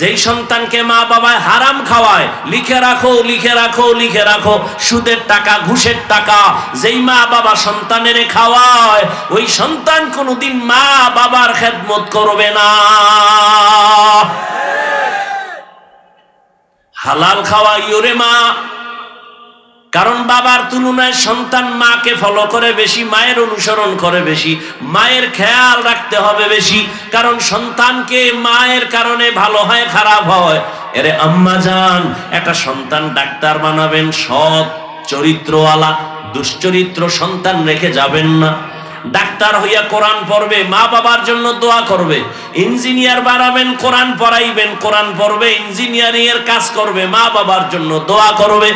যেই সন্তানকে মা বাবায় হারাম খাওয়ায়, লিখে রাখো লিখে রাখো লিখে রাখো, সুদের টাকা ঘুষের টাকা যেই মা বাবা সন্তানের খাওয়ায়, ওই সন্তান কোনোদিন মা বাবার খেদমত করবে না। হালাল খাওয়াইও রে মা, কারণ বাবার তুলনায় সন্তান মাকে ফলো করে বেশি, মায়ের অনুসরণ করে বেশি, মায়ের খেয়াল রাখতে হবে বেশি, কারণ সন্তানকে মায়ের কারণে ভালো হয় খারাপ হয়। এরে আম্মা জান, একটা সন্তান ডাক্তার বানাবেন, সৎ চরিত্রওয়ালা, দুশ্চরিত্র সন্তান রেখে যাবেন না। ডাক্তার হইয়া কোরআন পড়বে, মা বাবার জন্য দোয়া করবে। ইঞ্জিনিয়ার বানাবেন, কোরআন পড়াইবেন, কোরআন পড়বে, ইঞ্জিনিয়ারিং এর কাজ করবে, মা বাবার জন্য দোয়া করবে।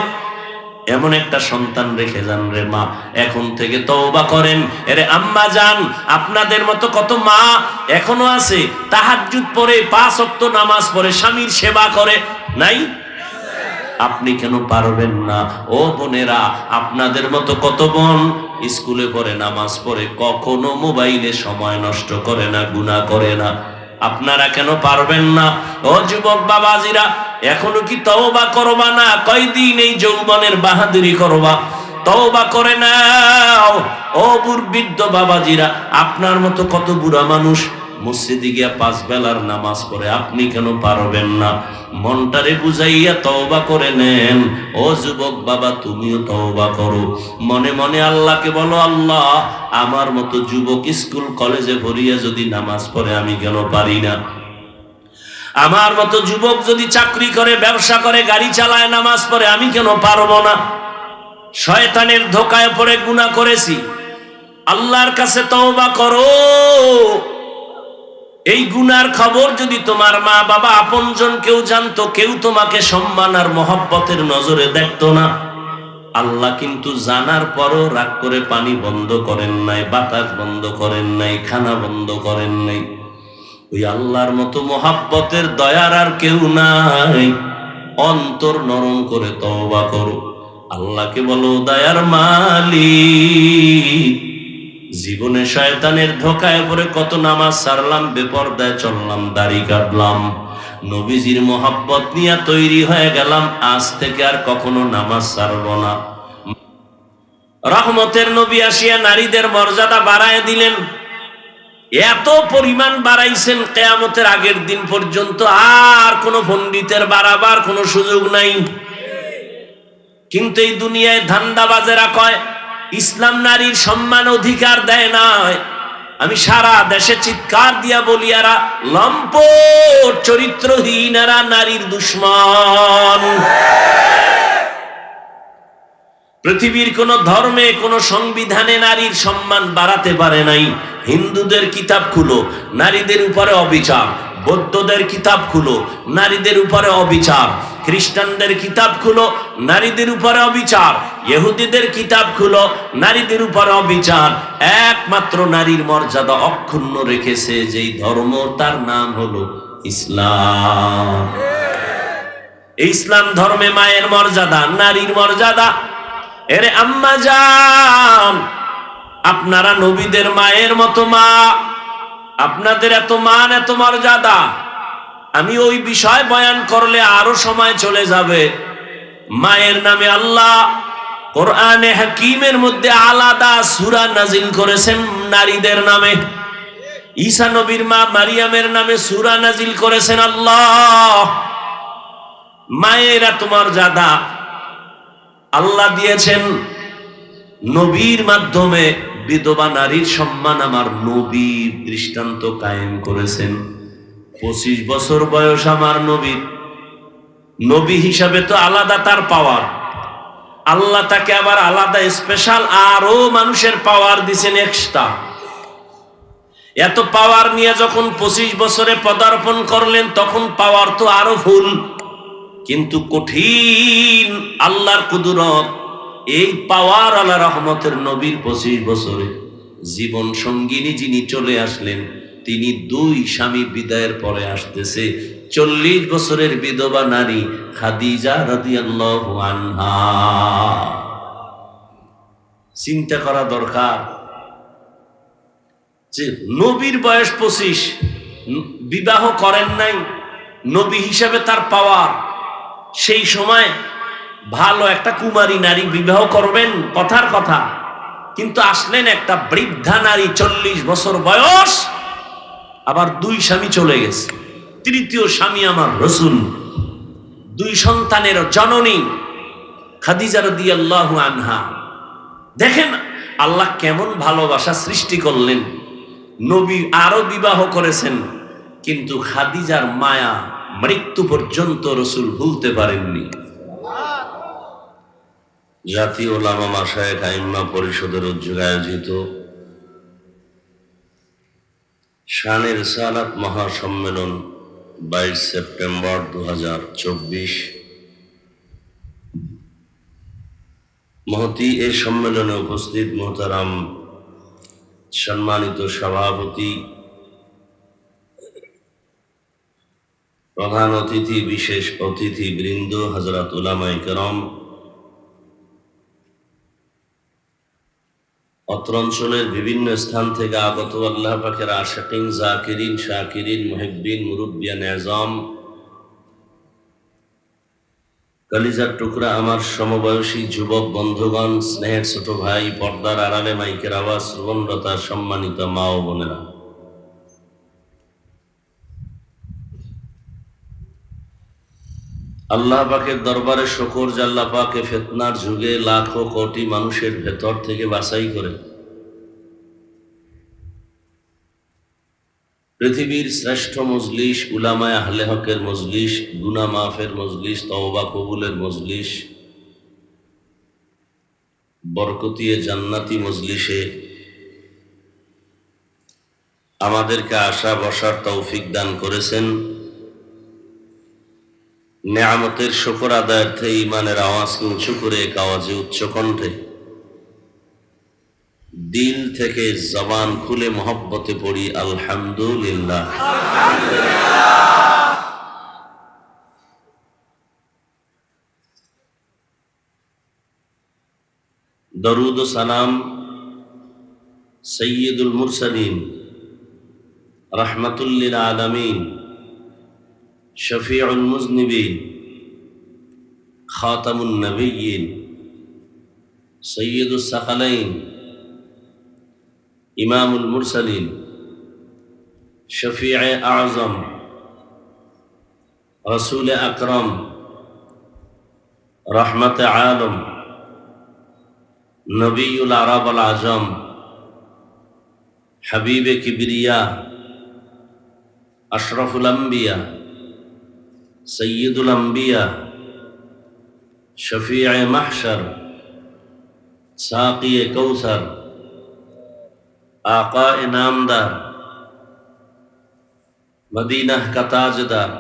এমন একটা সন্তান রেখে যান রে মা, এখন থেকে তওবা করেন। এরে আম্মা জান, আপনাদের মতো কত মা এখনো আছে তাহাজ্জুদ পড়ে, 5 ওয়াক্ত নামাজ পড়ে, স্বামীর সেবা করে, নাই? আপনি কেন পারবেন না? ও বোনেরা, আপনাদের মতো কত বোন স্কুলে পড়ে, নামাজ পড়ে, কখনো মোবাইলে সময় নষ্ট করে না, গুনাহ করে না। আপনারা কেন পারবেন না? ও যুবক বাবাজিরা, এখনো কি তওবা করবা না? কয়দিন এই যৌবনের বাহাদুরি করবা? তওবা করে নাও। ও বৃদ্ধ বাবাজিরা, আপনার মতো কত বুড়া মানুষ মসজিদে গিয়া 5 বেলার নামাজ পড়ে, আপনি কেন পারবেন না? মনটারে বুঝাইয়া তওবা করে নেন। ও যুবক বাবা, তুমিও তওবা করো, মনে মনে আল্লাহকে বলো, আল্লাহ আমার মতো যুবক স্কুল কলেজে ভরিয়া যদি নামাজ পড়ে, আমি কেন পারি না? আমার মতো যুবক যদি চাকরি করে, ব্যবসা করে, গাড়ি চালায়, নামাজ পড়ে, আমি কেন পারবো না? শয়তানের ধোকায় পড়ে গুনাহ করেছি, আল্লাহর কাছে তওবা করো। এই গুনার খবর যদি তোমার মা বাবা আপনজন কেউ জানতো, কেউ তোমাকে সম্মান আর মহব্বতের নজরে দেখতো না। আল্লাহ কিন্তু জানার পরও রাগ করে পানি বন্ধ করেন নাই, বাতাস বন্ধ করেন নাই, খানা বন্ধ করেন নাই। ওই আল্লাহর মতো মহব্বতের দয়ার আর কেউ নাই। অন্তর নরম করে তওবা করো, আল্লাহকে বলো, দয়ার মালিক, জীবনে শয়তানের ধোকায় পড়ে কত নামাজ ছাড়লাম, বেপরদায় চললাম, দাড়ি কাটলাম, নবীজির মহব্বত নিয়ে তৈরি হয়ে গেলাম, আজ থেকে আর কখনো নামাজ ছাড়ব না। রহমতের নবী আসিয়া নারীদের মর্যাদা বাড়ায় দিলেন, এত পরিমাণ বাড়াইছেন কিয়ামতের আগের দিন পর্যন্ত আর কোন পণ্ডিতের বাড়াবার কোনো সুযোগ নাই। কিন্তু এই দুনিয়ায় ধান্দাবাজেরা কয় ইসলাম নারীর সম্মান অধিকার দেয় না। আমি সারা দেশে চিৎকার দিয়া বলি, এরা লম্পট চরিত্রহীন, এরা নারীর দুশ্মন। পৃথিবীর কোন ধর্মে, কোন সংবিধানে নারীর সম্মান বাড়াতে পারে নাই। হিন্দুদের কিতাব খুলো, নারীদের উপরে অবিচার। বৌদ্ধদের কিতাব খুলো, নারীদের উপরে অবিচার। খ্রিস্টানদের কিতাব খুলো, নারীদের উপরে অবিচার। ইহুদিদের কিতাব খুলো, নারীদের উপরে অবিচার। একমাত্র নারীর মর্যাদা অক্ষুণ্ণ রেখেছে যেই ধর্ম, তার নাম হলো ইসলাম। এই ইসলাম ধর্মে মায়ের মর্যাদা, নারীর মর্যাদা। এরে আম্মা জান, আপনারা নবীদের মায়ের মতো মা, আপনাদের এত মান, এত মর্যাদা। আমি ওই বিষয় বয়ান করলে আরো সময় চলে যাবে। মায়ের নামে আল্লাহ কোরআনে হাকিমের মধ্যে আলাদা সূরা নাজিল করেছেন নারীদের নামে। ঈসা নবীর মা মারিয়ামের নামে সূরা নাজিল করেছেন আল্লাহ। মায়ের এত মর্যাদা আল্লাহ দিয়েছেন নবীর মাধ্যমে। বিধবা নারীর সম্মান আমার নবী দৃষ্টান্ত কায়েম করেছেন। 25 বছর বয়স আমার নবীর, নবী হিসাবে তো আলাদা তার পাওয়ার, আল্লাহ তাকে আবার আলাদা স্পেশাল আরো মানুষের পাওয়ার দিয়েছেন এক্সট্রা। এত পাওয়ার নিয়ে যখন 25 বছরে পদার্পণ করলেন, তখন পাওয়ার তো আরো ফুল। কিন্তু কঠিন আল্লাহর কুদরত, এই পাওয়ার আল্লাহ রহমতের নবীর 25 বছরে জীবন সঙ্গিনী যিনি চলে আসলেন, তিনি 2 স্বামী বিদায়ের পরে আসতেছে 40 বছরের বিধবা নারী খাদিজা রাদিয়াল্লাহু আনহা। চিন্তা করা দরকার যে নবীর বয়স 25, বিবাহ করেন নাই, নবী হিসাবে তার পাওয়ার, সেই সময় ভালো একটা কুমারী নারী বিবাহ করবেন কথার কথা, কিন্তু আসলেন একটা বৃদ্ধা নারী, 40 বছর বয়স, আবার 2 স্বামী চলে গেছে, তৃতীয় স্বামী আমার রাসূল, 2 সন্তানের জননী খাদিজা রাদিয়াল্লাহু আনহা। দেখেন আল্লাহ কেমন ভালোবাসা সৃষ্টি করলেন। নবী আরো বিবাহ করেছেন, কিন্তু খাদিজার মায়া মৃত্যু পর্যন্ত রাসূল ভুলতে পারেননি। জাতীয় উলামা মাশায়েখ আইম্মা পরিষদের উদ্যোগে আয়োজিত শানে রিসালাত মহাসম্মেলন 22 সেপ্টেম্বর 2024 মহতি এই সম্মেলনে উপস্থিত মোহতারাম সম্মানিত সভাপতি, প্রধান অতিথি, বিশেষ অতিথি বৃন্দ, হযরত উলামায়ে কেরাম, অত্র অঞ্চলের বিভিন্ন স্থান থেকে আগত আল্লাহ পাকের আশিকিন, জাকিরিন, শাকিরিন, মুহিব্বিন, মুরব্বিয়ান আযম, কলিজার টুকরা আমার সমবয়সী যুবক বন্ধুগণ, স্নেহের ছোট ভাই, পর্দার আড়ালে মাইকের আওয়াজ শ্রবণরতা সম্মানিত মা ও বোনেরা, আল্লাহ পাকের দরবারে শুকর যে আল্লাহ পাকে ফিতনার যুগে লাখো কোটি মানুষের ভেতর থেকে বাছাই করে পৃথিবীর শ্রেষ্ঠ মজলিস, উলামায়ে আহলে হকের মজলিস, গুনাহ মাফের মজলিস, তওবা কবুলের মজলিস, বরকতিয়ে জান্নাতি মজলিসে আমাদেরকে আসা বসার তৌফিক দান করেছেন। নেয়ামতের শুকর আদায়ার্থে ঈমানের আওয়াজকে উঁচু করে এক আওয়াজে উচ্চ কণ্ঠে দিল থেকে জবান খুলে মহব্বতে পড়ি আলহামদুলিল্লাহ। দরুদ ও সালাম সাইয়্যিদুল মুরসালিন, রাহমাতুল লিল আলামিন, শফিউল মুজনিবিন, খাতামুন নবিয়্যিন, সাইয়্যিদুস সাকালাইন, ইমামুল মুরসালিন, শফিয়ে আযম, রাসূল আকরাম, রহমতে আলম, নবীউল আরব আল আজম, হাবিবে কিবরিয়া, আশরাফুল আম্বিয়া, সৈয়দুল আম্বিয়া, শফিয়ে মাহশর, সাকিয়ে কৌসর, आका इनामदार, मदीना का ताजदार,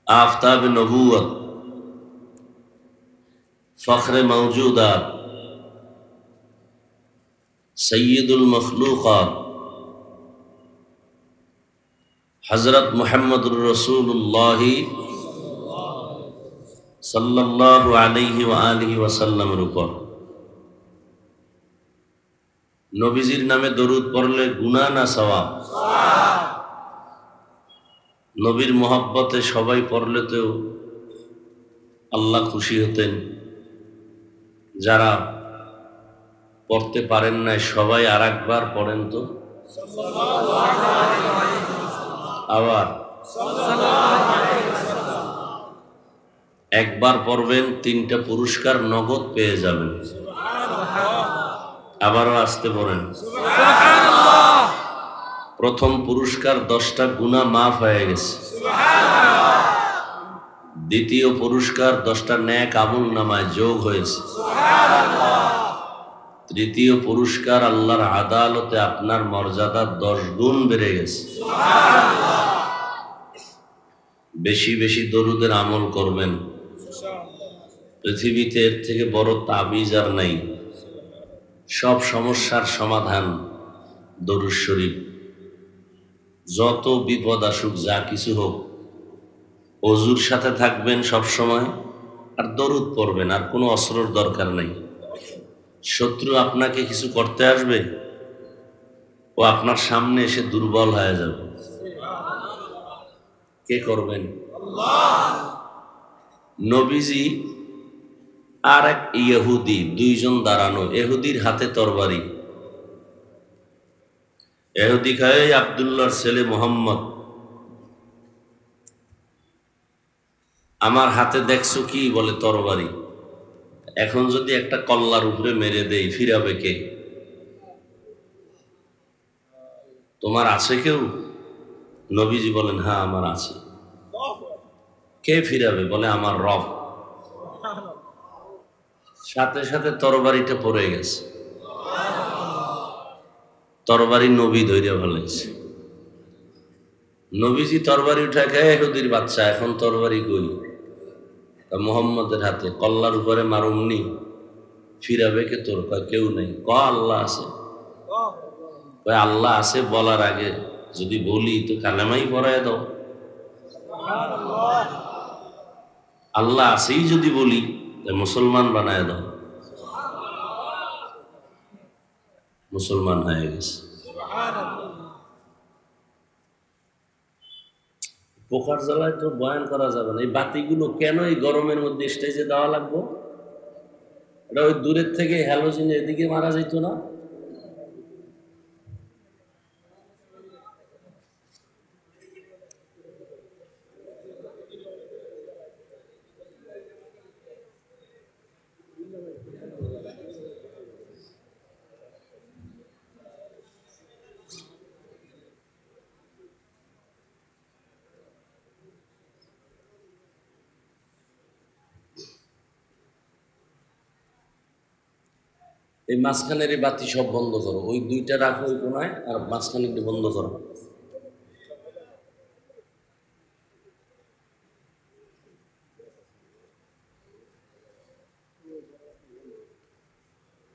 आफताब नबूवत, फख्र मौजूदात, सय्यदुल मखलूक़ात, हज़रत मुहम्मदुर रसूलुल्लाह सल्लल्लाहु अलैहि व आलिहि वसल्लमेर উপর নবীজির নামে দরুদ পড়লে গুনাহ না সওয়াব? নবীর মহব্বতে সবাই পড়লে তো আল্লাহ খুশি হতেন। যারা পড়তে পারেন না সবাই আরেকবার পড়েন তো, আবার একবার পড়বেন, 3টা পুরস্কার নগদ পেয়ে যাবেন। আবারও আসতে পড়েন। প্রথম পুরস্কার 10টা গুনাহ মাফ হয়ে গেছে। দ্বিতীয় পুরস্কার 10টা নেক আমল নামায় যোগ হয়েছে। তৃতীয় পুরস্কার আল্লাহর আদালতে আপনার মর্যাদা 10 গুণ বেড়ে গেছে। বেশি বেশি দরুদের আমল করবেন। পৃথিবীতে এর থেকে বড় তাবিজ আর নাই। সব সমস্যার সমাধান দরুদ শরীফ। যত বিপদ আসুক, যা কিছু হোক, ওযুর সাথে থাকবেন সব সময়, আর দরুদ পড়বেন, আর কোনো অস্ত্রের দরকার নাই। শত্রু আপনাকে কিছু করতে আসবে, ও আপনার সামনে এসে দুর্বল হয়ে যাবে। কে করবেন? নবীজি আর এক ইহুদি, দুইজন দাঁড়ানো, ইহুদির হাতে তরবারি। ইহুদি খায় আব্দুল্লাহর ছেলে মোহাম্মদ, আমার হাতে দেখছো কি? বলে তরবারি। এখন যদি একটা কল্লার উপরে মেরে দেই, ফিরাবে কে? তোমার আছে কেউ? নবীজি বলেন, হ্যাঁ আমার আছে। কে ফিরাবে? বলে আমার রব। সাথে সাথে তরবারিটা পড়ে গেছে, তরবারি নবী ধৈর্য ফেলেছে। নবীজি তরবারি উঠে খায়, এহুদির বাচ্চা এখন তরবারি কই? মোহাম্মদের হাতে। কল্লার উপরে মারুমনি, ফিরাবে কে তোর? কেউ নেই। আল্লাহ আছে। আল্লাহ আছে বলার আগে যদি বলি তো কালেমাই পড়ায় দাও। আল্লাহ আছেই যদি বলি মুসলমান বানায় দাও। মুসলমান হয়ে গেছে। পোকার জ্বালায় তো বয়ান করা যাবে না। এই বাতিগুলো কেন এই গরমের মধ্যে স্টেজে দেওয়া লাগবে? এটা ওই দূরের থেকে হ্যালোজিন এদিকে মারা যেত না? এই মাঝখানের এই বাতি সব বন্ধ করো, ওই দুইটা রাখো ওই কোনায়, আর মাঝখানে একটু বন্ধ করো।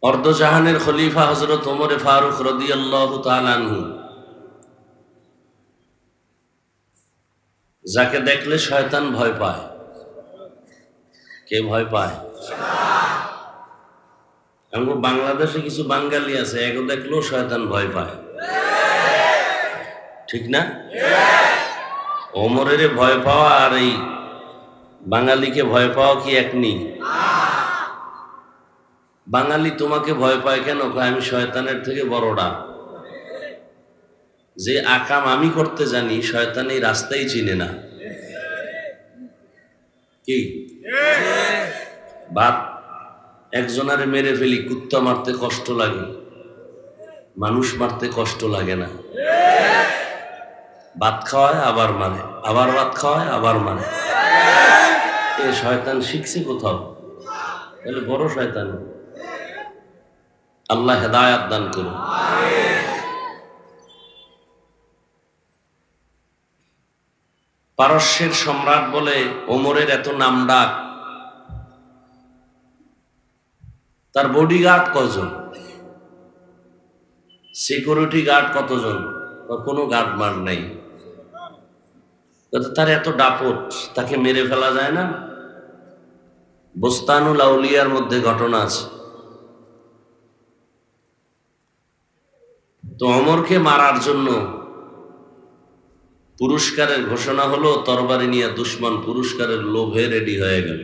অর্ধজাহানের খলিফা হযরত ওমর ফারুক রাদিয়াল্লাহু তাআলা আনহু, যাকে দেখলে শয়তান ভয় পায়। কে ভয় পায়? আমাদের বাংলাদেশে কিছু বাঙালি আছে, এগো দেখলেও শয়তান ভয় পায়, ঠিক না? ওমরের ভয় পাওয়া আর এই বাঙালিকে ভয় পাওয়া কি এক নেই? বাঙালি তোমাকে ভয় পায় কেন? আমি শয়তানের থেকে বড়টা। যে আকাম আমি করতে জানি, শয়তান এই রাস্তাই চিনে না। কি বাপ একজনারে মেরে ফেলি, কুত্তা মারতে কষ্ট লাগে, মানুষ মারতে কষ্ট লাগে না। ভাত খাওয়ায় আবার মানে, আবার ভাত খাওয়ায় আবার মানে। এ শয়তান শিখছে কোথাও? তাহলে বড় শয়তান। আল্লাহ হেদায়াত দান করুন। পারস্যের সম্রাট বলে ওমরের এত নাম ডাক, তার বডিগার্ড কজন? সিকিউরিটি গার্ড কতজন? কোনো গার্ড মার নাই। তার এত দাপট, তাকে মেরে ফেলা যায় না? বুস্তানুল আউলিয়ার মধ্যে ঘটনা আছে। তো ওমরকে মারার জন্য পুরস্কারের ঘোষণা হলো, তরবারি নিয়ে দুশমন পুরস্কারের লোভে রেডি হয়ে গেল।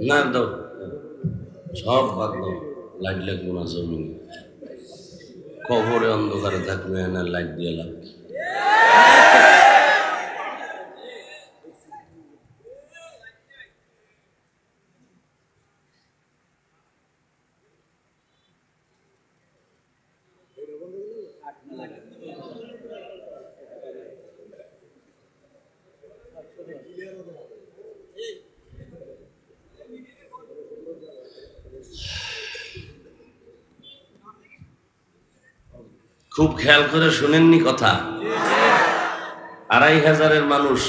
না দাও, সব বাদ দাও, লাইট লাগবো না জমি। কবরে অন্ধকারে থাকবে না, লাইট দিয়ে লাগবে। খুব খেয়াল করে শুনেননি কথা। ২,৫০০ মানুষ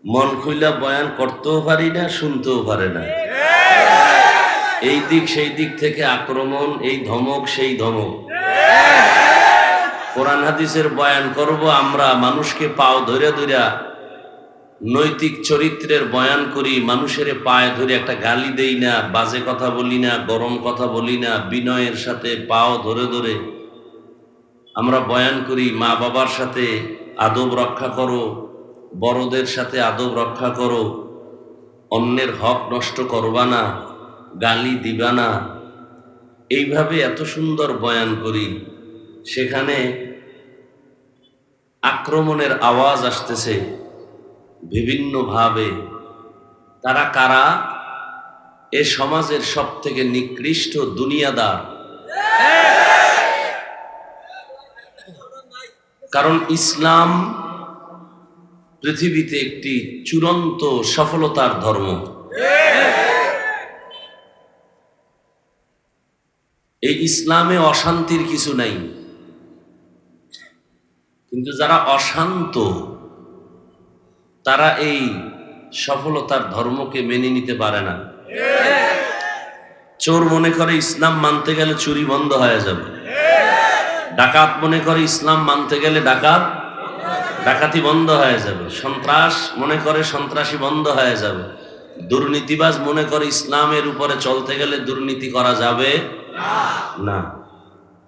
মন খুইলা বয়ান করতেও পারি না, শুনতেও পারে না। এই দিক সেই দিক থেকে আক্রমণ, এই ধমক সেই ধমক। কোরআন হাদিসের বয়ান করব আমরা, মানুষকে পাও ধরে ধরে নৈতিক চরিত্রের বয়ান করি, মানুষের পায়ে ধরে একটা গালি দেই না, বাজে কথা বলি না, গরম কথা বলি না, বিনয়ের সাথে পাও ধরে ধরে আমরা বয়ান করি। মা বাবার সাথে আদব রক্ষা করো, বড়দের সাথে আদব রক্ষা করো, অন্যের হক নষ্ট করবা না, গালি দিবা না। এইভাবে এত সুন্দর বয়ান করি, সেখানে আক্রমণের আওয়াজ আসতেছে বিভিন্নভাবে। তারা কারা? এ সমাজের সব থেকে নিকৃষ্ট দুনিয়াদার। কারণ ইসলাম পৃথিবীতে একটি চূড়ান্ত সফলতার ধর্ম। এই ইসলামে অশান্তির কিছু নাই, কিন্তু যারা অশান্ত তারা এই সফলতার ধর্মকে মেনে নিতে পারে না। চোর মনে করে ইসলাম মানতে গেলে চুরি বন্ধ হয়ে যাবে, ডাকাত মনে করে ইসলাম মানতে গেলে ডাকাতি বন্ধ হয়ে যাবে, সন্ত্রাস মনে করে সন্ত্রাসী বন্ধ হয়ে যাবে, দুর্নীতিবাজ মনে করে ইসলামের উপরে চলতে গেলে দুর্নীতি করা যাবে না।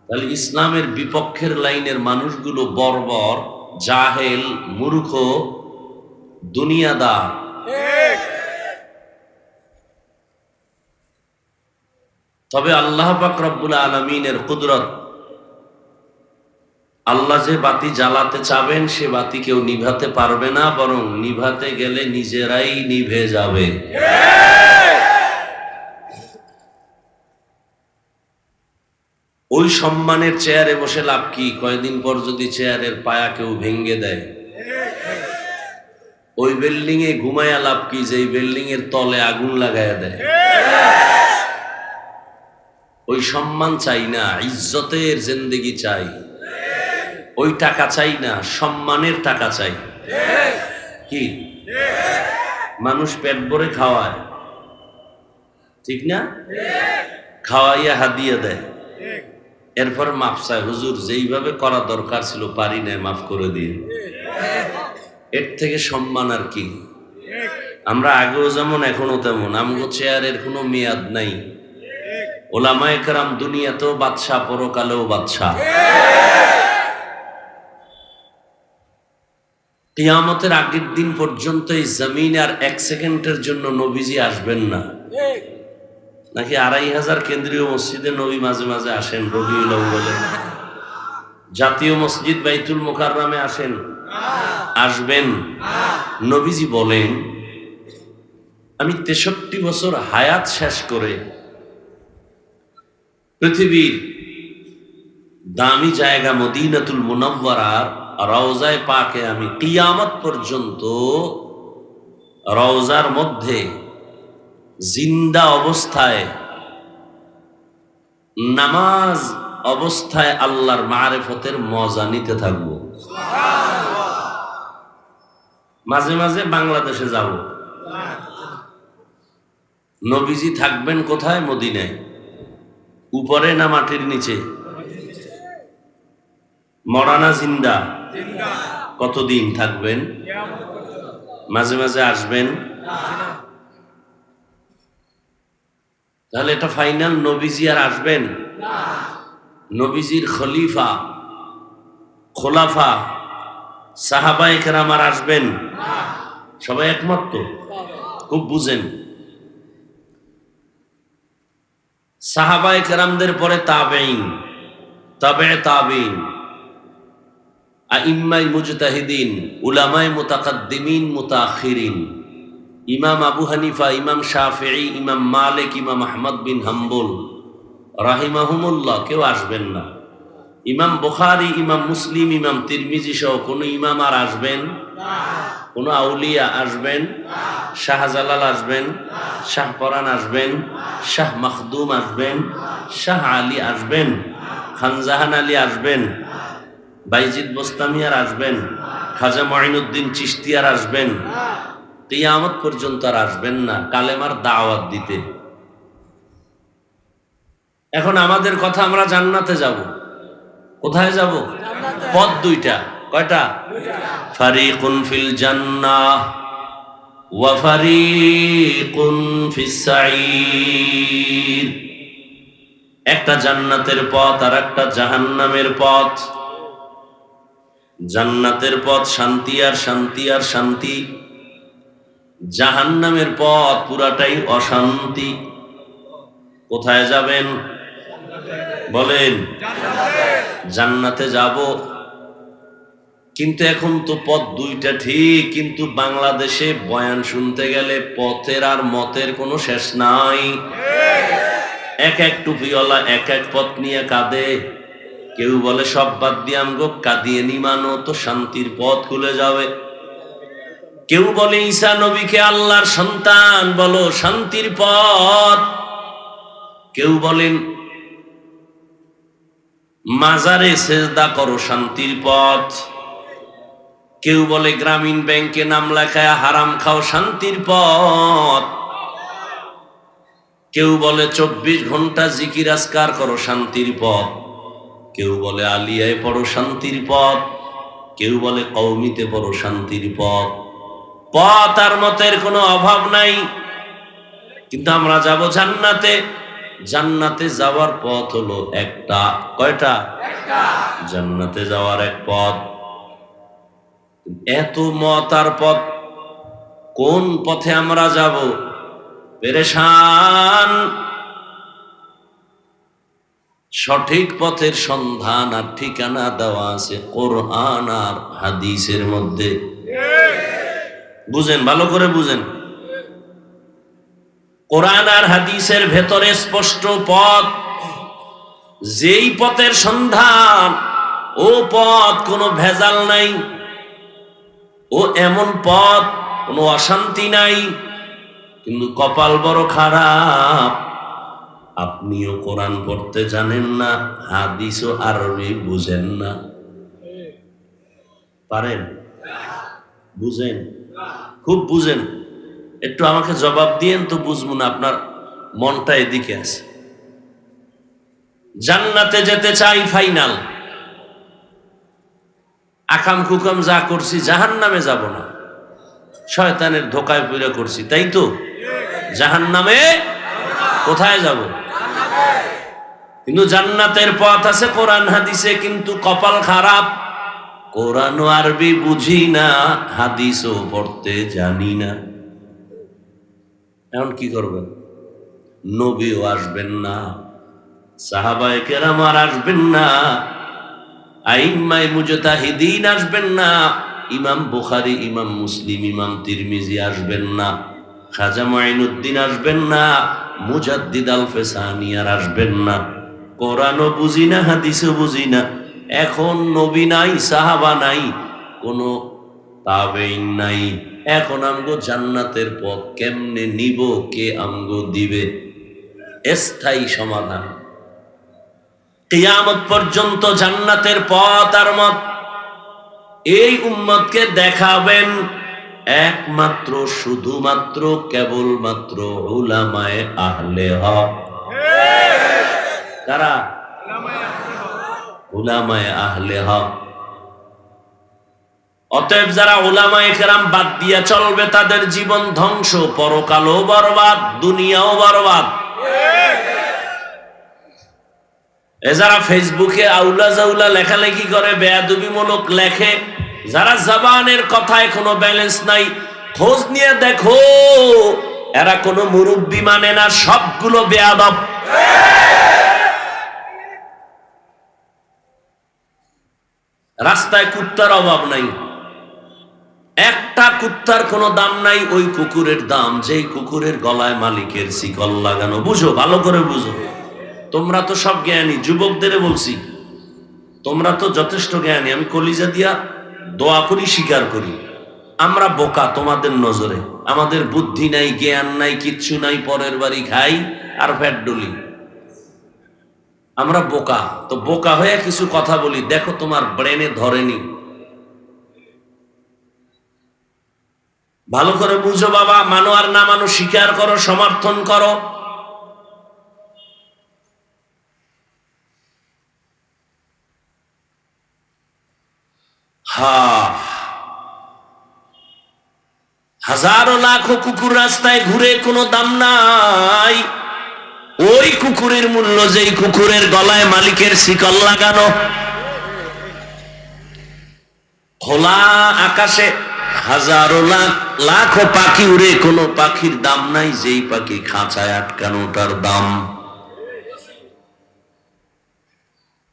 তাহলে ইসলামের বিপক্ষের লাইনের মানুষগুলো বর্বর, জাহেল, মূর্খ, দুনিয়াদার। তবে আল্লাহ পাক রব্বুল আলামিনের কুদরত, আল্লাহ যে বাতি জ্বালাতে চাবেন সে বাতি কেউ নিভাতে পারবে না, বরং নিভাতে গেলে নিজেরাই নিভে যাবে। ওই সম্মানের চেয়ারে বসে লাভ কি? কয়েকদিন পর যদি চেয়ারের পায়া কেউ ভেঙ্গে দেয়, ওই বিল্ডিং এ ঘুমায়া লাভ কি? যে বিল্ডিং এর তলে আগুন লাগায়া দেয়। ওই সম্মান চাই না, ইজ্জতের জিন্দেগি চাই। ওই টাকা চাই না, সম্মানের টাকা চাই। কি মানুষ পেট ভরে খাওয়ায়, ঠিক না? খাওয়াইয়া হাদিয়া দেয়, এরপর মাপ চায়, হুজুর যেইভাবে করা দরকার ছিল পারি না, মাফ করে দিয়ে। এর থেকে সম্মান আর কি? আমরা আগেও যেমন এখনো তেমন, আমগো চেয়ারের কোনো মেয়াদ নাই। ওলামায়ে কেরাম দুনিয়াতেও বাদশাহ, পরকালেও বাদশাহ। কিয়ামতের আগের দিন পর্যন্ত এই জমিনে আর এক সেকেন্ডের জন্য নবীজি আসবেন না। নাকি ২,৫০০ কেন্দ্রীয় মসজিদে নবী মাঝে মাঝে আসেন, রবিউল আউয়ালে। জাতীয় মসজিদ বাইতুল মুকাররমে আসেন, আসবেন। নবীজি বলেন, আমি ৬৩ বছর হায়াত শেষ করে পৃথিবীর দামি জায়গা মদিনাতুল মুনাওয়ারার রওজায়ে পাকে আমি কিয়ামত পর্যন্ত রওজার মধ্যে জিন্দা অবস্থায়, নামাজ অবস্থায় আল্লাহর মারিফতের মজা নিতে থাকবো। মাঝে মাঝে বাংলাদেশে যাব। নবীজি থাকবেন কোথায়? মদিনায়। উপরে না মাটির নিচে? মরা না জিন্দা? কতদিন থাকবেন? মাঝে মাঝে আসবেন। তাহলে এটা ফাইনাল, নবীজি আর আসবেন? নবীজির খোলাফা সাহাবায়ে কেরাম আর আসবেন? সবাই একমত তো? খুব বুঝেন। সাহাবায়ে কেরামদের পরে তাবেঈন, তাবে তাবেঈন, আইম্মায়ে মুজতাহিদিন, উলামায়ে মুতাকাদ্দিমিন, মুতাআখিরিন, ইমাম আবু হানিফা, ইমাম শাফিঈ, ইমাম মালিক, ইমাম আহমদ বিন হাম্বল রাহিমাহুমুল্লাহ কেউ আসবেন না। ইমাম বুখারী, ইমাম মুসলিম, ইমাম তিরমিজি সহ কোন ইমাম আর আসবেন? কোন আউলিয়া আসবেন? শাহজালাল আসবেন? শাহপরান আসবেন? শাহ মখদুম আসবেন? শাহ আলী আসবেন? খানজাহান আলী আসবেন, বাইজিদ বোস্তামি আর আসবেন, খাজা মঈনুদ্দিন চিশতি আর আসবেন, কিয়ামত পর্যন্ত আর আসবেন না কালেমার দাওয়াত দিতে। এখন আমাদের কথা, আমরা জান্নাতে যাব। কোথায় যাব? পথ দুইটা। কয়টা? ফারিকুন ফিল জান্নাহ ওয়া ফারিকুন ফিস সাঈর। একটা জান্নাতের পথ আর একটা জাহান্নামের পথ। জান্নাতের পথ শান্তি আর শান্তি আর শান্তি, জাহান্নামের পথ পুরাটাই অশান্তি। কোথায় যাবেন বলেন? জান্নাতে যাব। কিন্তু এখন তো পথ দুইটা ঠিক, কিন্তু বাংলাদেশে বয়ান শুনতে গেলে পথের আর মতের কোনো শেষ নাই। এক এক টুপিওয়ালা এক এক পথ নিয়ে কাঁদে। কেউ বলে সব বাদ দিয়ে আমগো কাদিয়ানী মানো তো শান্তির পথ খুলে যাবে। কেউ বলে ঈসা নবীকে আল্লাহর সন্তান বলো, শান্তির পথ। কেউ বলেন মাজারে সেজদা করো, শান্তির পথ। কেউ বলে গ্রামীণ ব্যাংকে নাম লেখায় হারাম খাও, শান্তির পথ। কেউ বলে 24 ঘন্টা জিকির আজকার করো, শান্তির পথ। কেউ বলে আলিয়ায় পড়ো, শান্তির পথ। কেউ বলে কওমিতে পড়ো, শান্তির পথ। পথ আর মতের কোনো অভাব নাই, কিন্তু আমরা যাব জান্নাতে। জান্নাতে যাওয়ার পথ হলো একটা। কয়টা? জান্নাতে যাওয়ার এক পথ। এত মত আর পথ, কোন পথে আমরা যাব? পেরেশান। সঠিক পথের সন্ধান আর ঠিকানা দেওয়া আছে কোরআন আর হাদিসের মধ্যে। বুঝেন, ভালো করে বুঝেন। কোরআন আর হাদিসের ভেতরে স্পষ্ট পথ। যেই পথের সন্ধান, ও পথ কোনো ভেজাল নাই, ও এমন পথ কোনো অশান্তি নাই। কিন্তু কপাল বড় খারাপ, আপনিও কোরআন পড়তে জানেন না, হাদিস ও আরবি বুঝেন না। পারেন? বুঝেন? খুব বুঝেন। একটু আমাকে জবাব দিয়েন তো, বুঝবো না। আপনার মনটা এদিকে আছে। জান্নাতে যেতে চাই, ফাইনাল। আকাম কুকাম যা করছি, জাহান্নামে যাব না। শয়তানের ধোকায় পড়ে করছি, তাই তো? জাহান্নামে কোথায় যাব? কিন্তু জান্নাতের পথ আছে কোরআন হাদিসে। কিন্তু কপাল খারাপ, কোরআন ও আরবি বুঝি না, হাদিসও পড়তে জানি না। এখন কি করবেন? নবীও আসবেন না, সাহাবায়ে কেরাম আর আসবেন না, আইম্মায়ে মুজতাহিদিন আসবেন না, ইমাম বুখারী, ইমাম মুসলিম, ইমাম তিরমিজি আসবেন না, খাজা মঈনুদ্দিন আসবেন না, মুজাদ্দিদ আল ফেসানি আর আসবেন না। কোরআনও বুঝি না, হাদিসও বুঝি না। এখন নবী নাই, সাহাবা নাই, কোন তাবেঈন নাই। এখন আমগো জান্নাতের পথ কেমনে নিব? কে আমগো দিবে স্থায়ী সমাধান? কিয়ামত পর্যন্ত জান্নাতের পথ আর মত এই উম্মতকে দেখাবেন একমাত্র, শুধুমাত্র, কেবলমাত্র উলামায়ে আহলে হক। কারা? উলামায়ে আহলে হক। অতএব যারা উলামায়ে কেরাম বাদ দিয়া চলবে, তাদের জীবন ধ্বংস, পরকালও বরবাদ, দুনিয়াও বরবাদ। এ যারা ফেসবুকে আউলা জাউলা লেখালেখি করে, বেয়াদবিমূলক লেখে, যারা জবানের কথায় কোনো ব্যালেন্স নাই, খোঁজ নিয়ে দেখো এরা কোনো মুরব্বি মানে না, সবগুলো বেয়াদব। রাস্তায় কুত্তার অভাব নাই, একটা কুত্তার কোনো দাম নাই। ওই কুকুরের দাম যেই কুকুরের গলায় মালিকের শিকল লাগানো। বুঝো, ভালো করে বুঝো। তোমরা তো সব জ্ঞানী, যুবকদের বলছি, তোমরা তো যথেষ্ট জ্ঞানী। আমি কলিজা দিয়া দোয়া করি, স্বীকার করি আমরা বোকা তোমাদের নজরে। আমাদের বুদ্ধি নাই, জ্ঞান নাই, কিচ্ছু নাই, পরের বাড়ি খাই আর ফ্যাট ডলি। আমরা বোকা, তো বোকা হয়ে কিছু কথা বলি, দেখো তোমার ব্রেনে ধরেনি। ভালো করে বুঝো বাবা, মানো আর না মানো, স্বীকার করো, সমর্থন করো। হাজারো লাখো কুকুর রাস্তায় ঘুরে, কোনো দাম নাই। ওই কুকুরের মূল্য যেই কুকুরের গলায় মালিকের শিকল লাগানো। খোলা আকাশে হাজারো লাখো পাখি উড়ে, কোনো পাখির দাম নাই যেই পাখি খাঁচায় আটকানোটার দাম।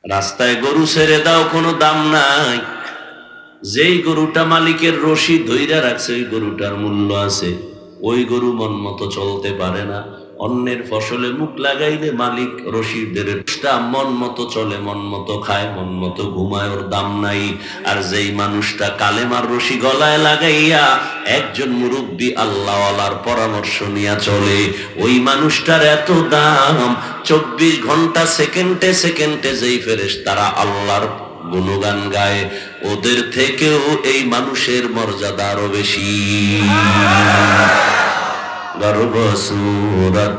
রাস্তায় গরু ছেড়ে দাও, কোনো দাম নাই, যেই গরুটা মালিকের রশি ধইরা রাখছে ওই গরুটার মূল্য আছে। ওই গরু মন মতো চলতে পারে না, অন্যের ফসলে মুখ লাগাইলে মালিক রশিদের মন মতো চলে, মন মতো খায়, মন মতো ঘুমায়, ওর দাম নাই। আর যেই মানুষটা কালেমার রশি গলায় লাগাইয়া একজন মুরব্বী আল্লাহওয়ালার পরামর্শ নিয়ে চলে, ওই মানুষটার এত দাম। 24 ঘন্টা সেকেন্ডে সেকেন্ডে যেই ফেরেশতারা আল্লাহর গুণগান গায়, ওদের থেকেও এই মানুষের মর্যাদা আরো বেশি। গর্ব সুরত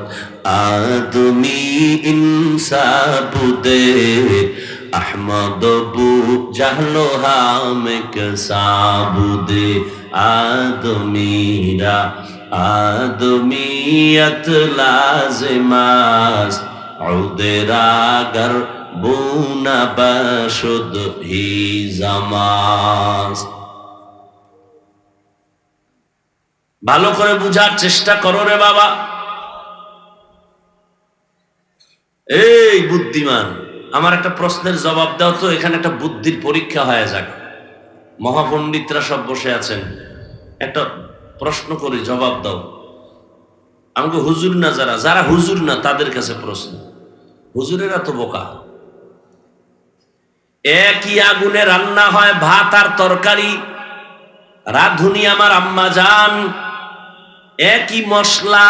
আদমি ইনসাবুদে আহমদ বু জাহলো হামেক সাবুদে আদমিরা আদমিয়ত লাজিমাস উদেরাগর বুনা বাশুদ হি জামাস। ভালো করে বুঝার চেষ্টা করো রে বাবা। এই বুদ্ধিমান, আমার একটা প্রশ্নের জবাব দাও তো, এখানে একটা বুদ্ধির পরীক্ষা হয়ে যাক। মহাপণ্ডিতরা সব বসে আছেন, একটা প্রশ্ন করি, জবাব দাও। আমাকে হুজুর না, যারা হুজুর না তাদের কাছে প্রশ্ন। হুজুরেরা তো বোকা। একই আগুনে রান্না হয় ভাত আর তরকারি, রাধুনি আমার আম্মা জান, একই মশলা,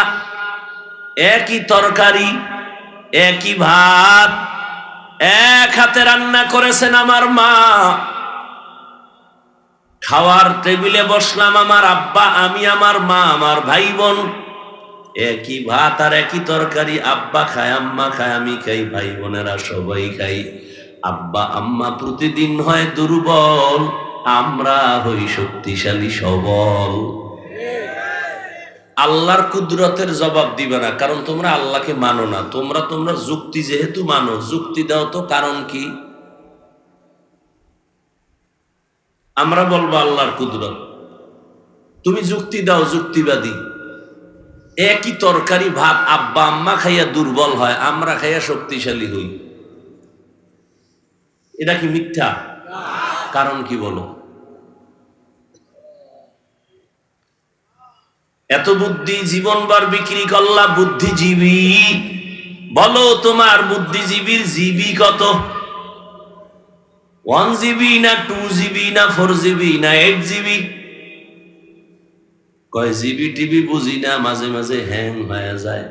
একই তরকারি, একই ভাত, এক হাতে রান্না করেছেন আমার মা। খাওয়ার টেবিলে বসলাম আমার আব্বা, আমি, আমার মা, আমার ভাই বোন। একই ভাত আর একই তরকারি, আব্বা খায়, আম্মা খায়, আমি খাই, ভাই বোনেরা সবাই খাই। আব্বা আম্মা প্রতিদিন হয় দুর্বল, আমরা হই শক্তিশালী সবল। আল্লাহর কুদরতের জবাব দিবে না, কারণ তোমরা আল্লাহকে মানো না। তোমরা যুক্তি যেহেতু মানো, যুক্তি দাও তো, কারণ কি? আমরা বলবো আল্লাহর কুদরত, তুমি যুক্তি দাও, যুক্তিবাদী। একই তরকারি ভাত আব্বা আম্মা খাইয়া দুর্বল হয়, আমরা খাইয়া শক্তিশালী হই, এটা কি মিথ্যা? কারণ কি বলো? এত বুদ্ধি জীবনবার বিক্রি করলা, বুদ্ধিজীবী। বলো তোমার বুদ্ধিজীবীর জিবি কত? 1 জিবি না 2 জিবি না 4 জিবি না 8 জিবি? কয় জিবি টিবি বুঝি না, মাঝে মাঝে হ্যাং হয়ে যায়।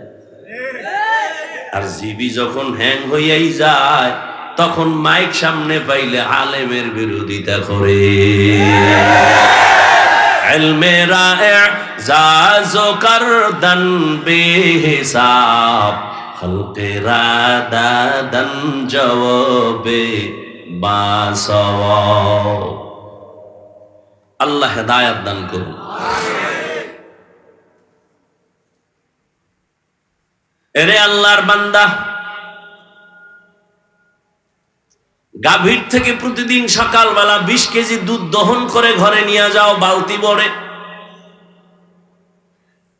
আর জিবি যখন হ্যাং হইয়াই যায়, তখন মাইক সামনে পাইলে আলেমের বিরোধিতা করে। ইলমেরা ইজাজো করদন বেহিসাব, খলকেরা দাদন জওয়াবে বাসওয়াব। আল্লাহ হেদায়েত দান করুন। এরে আল্লাহর বান্দা, গাভীর থেকে প্রতিদিন সকালবেলা 20 কেজি দুধ দহন করে ঘরে নিয়ে যাও বালতি ভরে।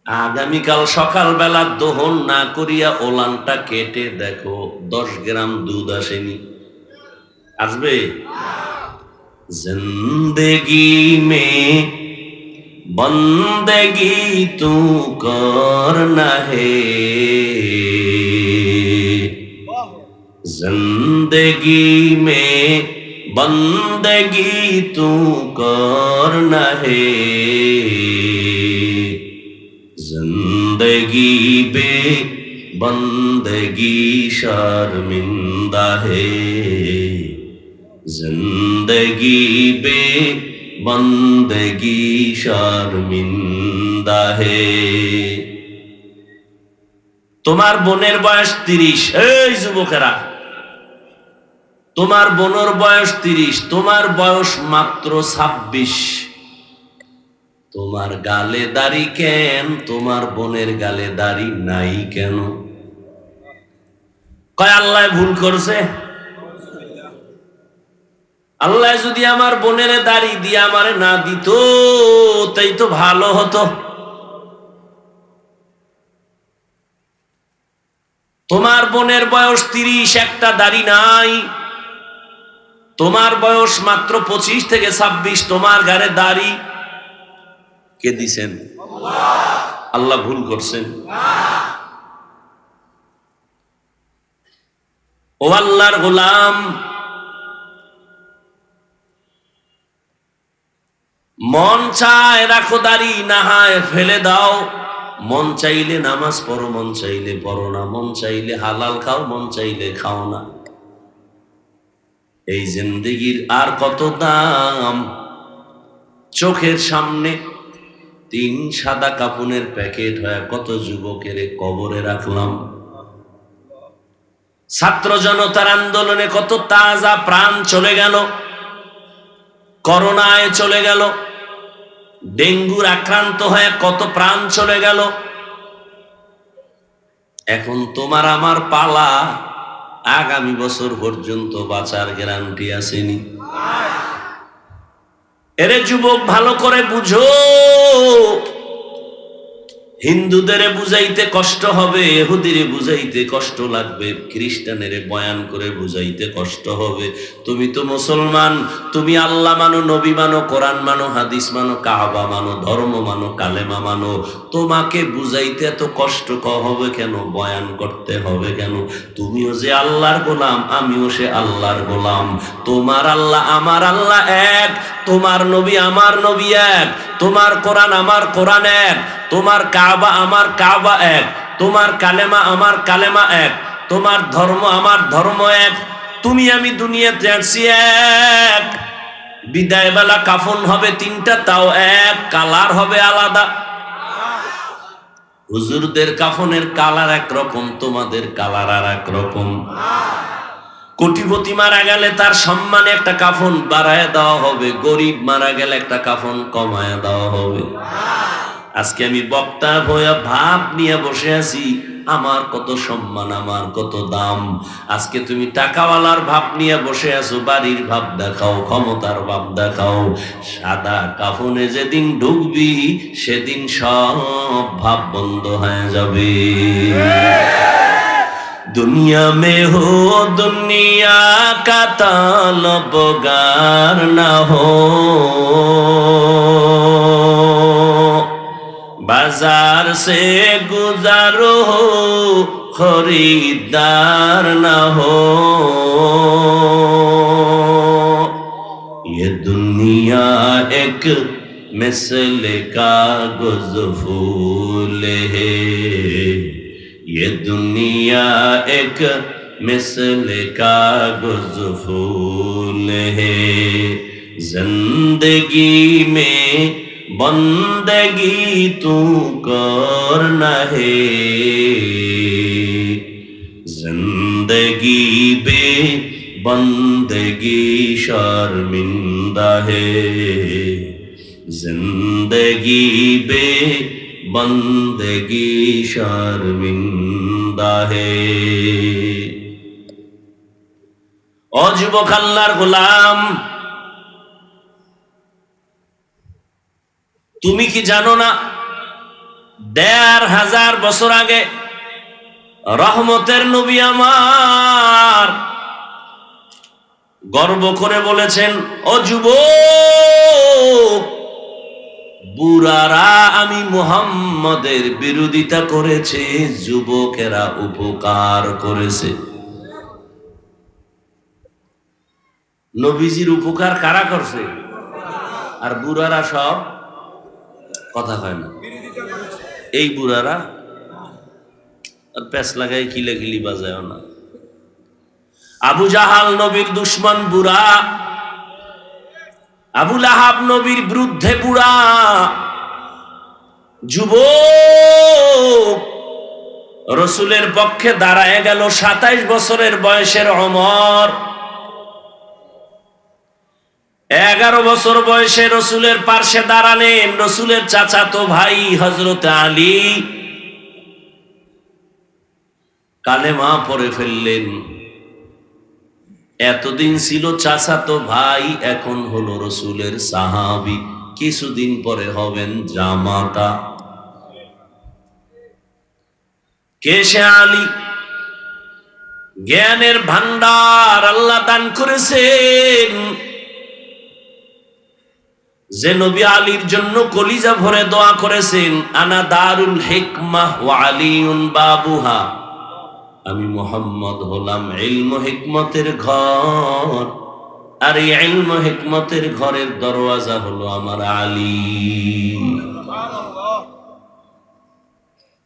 আগামীকাল সকালবেলা দহন না করিয়া ওলানটা কেটে দেখো 10 গ্রাম দুধ আসেনি। আসবে? জিন্দেগি মে বন্দেগি তু করনা হে, जिंदगी में बंदगी तू करना है, जिंदगी बे बंदगी शर्मिंदा है, जिंदगी बे बंदगी शर्मिंदा है। তোমার বোনের বয়স 30, এই যুবকেরা, তোমার বোনের বয়স 30, তোমার বয়স মাত্র 26। তোমার গালে দাড়ি কেন? তোমার বোনের গালে দাড়ি নাই কেন? কয় আল্লাহ ভুল করছে। আল্লাহ যদি আমার বোনের দাড়ি দিয়ে আমারে না দিত তাই তো ভালো হতো। তোমার বোনের বয়স 30, একটা দাড়ি নাই। তোমার বয়স মাত্র 25 থেকে 26, তোমার গায়ে দাড়ি কে দিছেন? আল্লাহ ভুল করছেন? ও আল্লাহর গোলাম, মন চায় রাখো দাড়ি, না হয় ফেলে দাও। মন চাইলে নামাজ পড়ো, মন চাইলে পড়ো না, মন চাইলে হালাল খাও, মন চাইলে খাও না। এই জিন্দেগির আর কত দাম? চোখের সামনে 3 সাদা কাপনের প্যাকেট হয়ে কত যুবকের কবরে রাখলাম। ছাত্র জনতার আন্দোলনে কত তাজা প্রাণ চলে গেল, করোনায় চলে গেল, ডেঙ্গুর আক্রান্ত হয়ে কত প্রাণ চলে গেল। এখন তোমার আমার পালা, আগামী বছর পর্যন্ত বাঁচার গ্যারান্টি আসেনি। এরে যুবক, ভালো করে বুঝো, হিন্দুদের বুঝাইতে কষ্ট হবে, ইহুদিরে বুঝাইতে কষ্ট লাগবে, খ্রিস্টানের বয়ান করে বুঝাইতে কষ্ট হবে। তুমি তো মুসলমান, তুমি আল্লাহ মানো, নবী মানো, কোরআন মানো, হাদিস মানো, কাবা মানো, ধর্ম মানো, কালেমা মানো। তোমাকে বুঝাইতে এত কষ্ট হবে কেন? বয়ান করতে হবে কেন? তুমিও যে আল্লাহর গোলাম, আমিও সে আল্লাহর গোলাম। তোমার আল্লাহ আমার আল্লাহ এক, তোমার নবী আমার নবী এক, তোমার কোরআন আমার কোরআন এক, তোমার কাবা আমার কাবা এক, তোমার কালেমা আমার কালেমা এক, তোমার ধর্ম আমার ধর্ম এক। তুমি আমি দুনিয়াতে আসছি এক। বিদায় বেলা কাফন হবে 3টা, তাও এক, কালার হবে আলাদা। হুজুরদের কাফনের কালার একরকম, তোমাদের কালার আর এক রকম। কোটিপতি মারা গেলে তার সম্মানে একটা কাফন বাড়ায় দেওয়া হবে, গরিব মারা গেলে একটা কাফন কমায় দেওয়া হবে। আজকে আমি বক্তা হয়ে ভাব নিয়ে বসে আছি, আমার কত সম্মান, আমার কত দাম। আজকে তুমি টাকাওয়ালার ভাব নিয়ে বসে আছো, বাড়ির ভাব দেখাও, ক্ষমতার ভাব দেখাও। সাদা কাফনে যেদিন ঢুকবি সেদিন সব ভাব বন্ধ হয়ে যাবে। दुनिया में हो दुनिया का तलबगार ना हो, बाजार से गुजारो खरीदार ना हो। ये दुनिया एक मिसल कागज फूल है, ये दुनिया एक मिसल कागज फूल है। जिंदगी में बंदगी तू करना है, जिंदगी बे बंदगी शर्मिंदा है, जिंदगी बे बंदगी शर्मिंदा है। ও যুবক আল্লাহর গোলাম, তুমি কি জানো না ১৫০০ বছর আগে রহমতের নবী আমার গর্ব করে বলেছেন, ও যুবক, বুড়ারা আমি মুহাম্মদের বিরোধিতা করেছে, যুবকেরা উপকার করেছে। নবীজির উপকার কারা করছে? আর বুড়ারা সব কথা কয় না। এই বুড়ারা আর প্যাঁচ লাগাই কিলাকিলি বাজায় না। আবু জাহাল নবীর দুশ্মন বুড়া, আবু লাহাব নবীর বিরুদ্ধে বুড়া, যুবক রসুলের পক্ষে দাঁড়ায় গেল 27 বছরের বয়সের ওমর। 11 বছর বয়সে রসুলের পার্শ্বে দাঁড়ালেন রসুলের চাচাতো ভাই হযরত আলী, কালেমা পড়ে ফেললেন। এতদিন ছিল চাচাতো ভাই, এখন হলো রসুলের সাহাবী, কিছুদিন পরে হবেন জামাতা। কে সে আলী? জ্ঞানের ভান্ডার আল্লাহ দান করেছেন, যে নবী আলীর জন্য কলিজা ভরে দোয়া করেছেন, আনা দারুল হিকমাহ ওয়া আলীউন বাবুহা, আমি মুহাম্মদ হলাম ইলম হিকমতের ঘর, আর এই ইলম হিকমতের ঘরের দরওয়াজা হলো আমার আলী।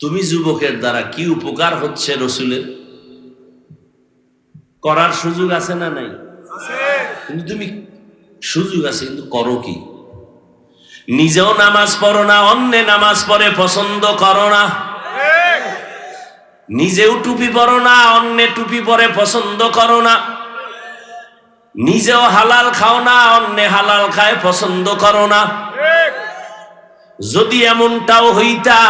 তুমি যুবকের দ্বারা কি উপকার হচ্ছে রসুলের? করার সুযোগ আছে না নাই? কিন্তু তুমি সুযোগ আছে, কিন্তু করো কি? নিজেও নামাজ পড়ো না, অন্যে নামাজ পড়ে পছন্দ করো না। নিজেও টুপি পরো না, অন্যে টুপি পরে পছন্দ করো না। নিজেও হালাল খাও না, অন্যে হালাল খায় পছন্দ করো না। যদি এমনটাও হইতা,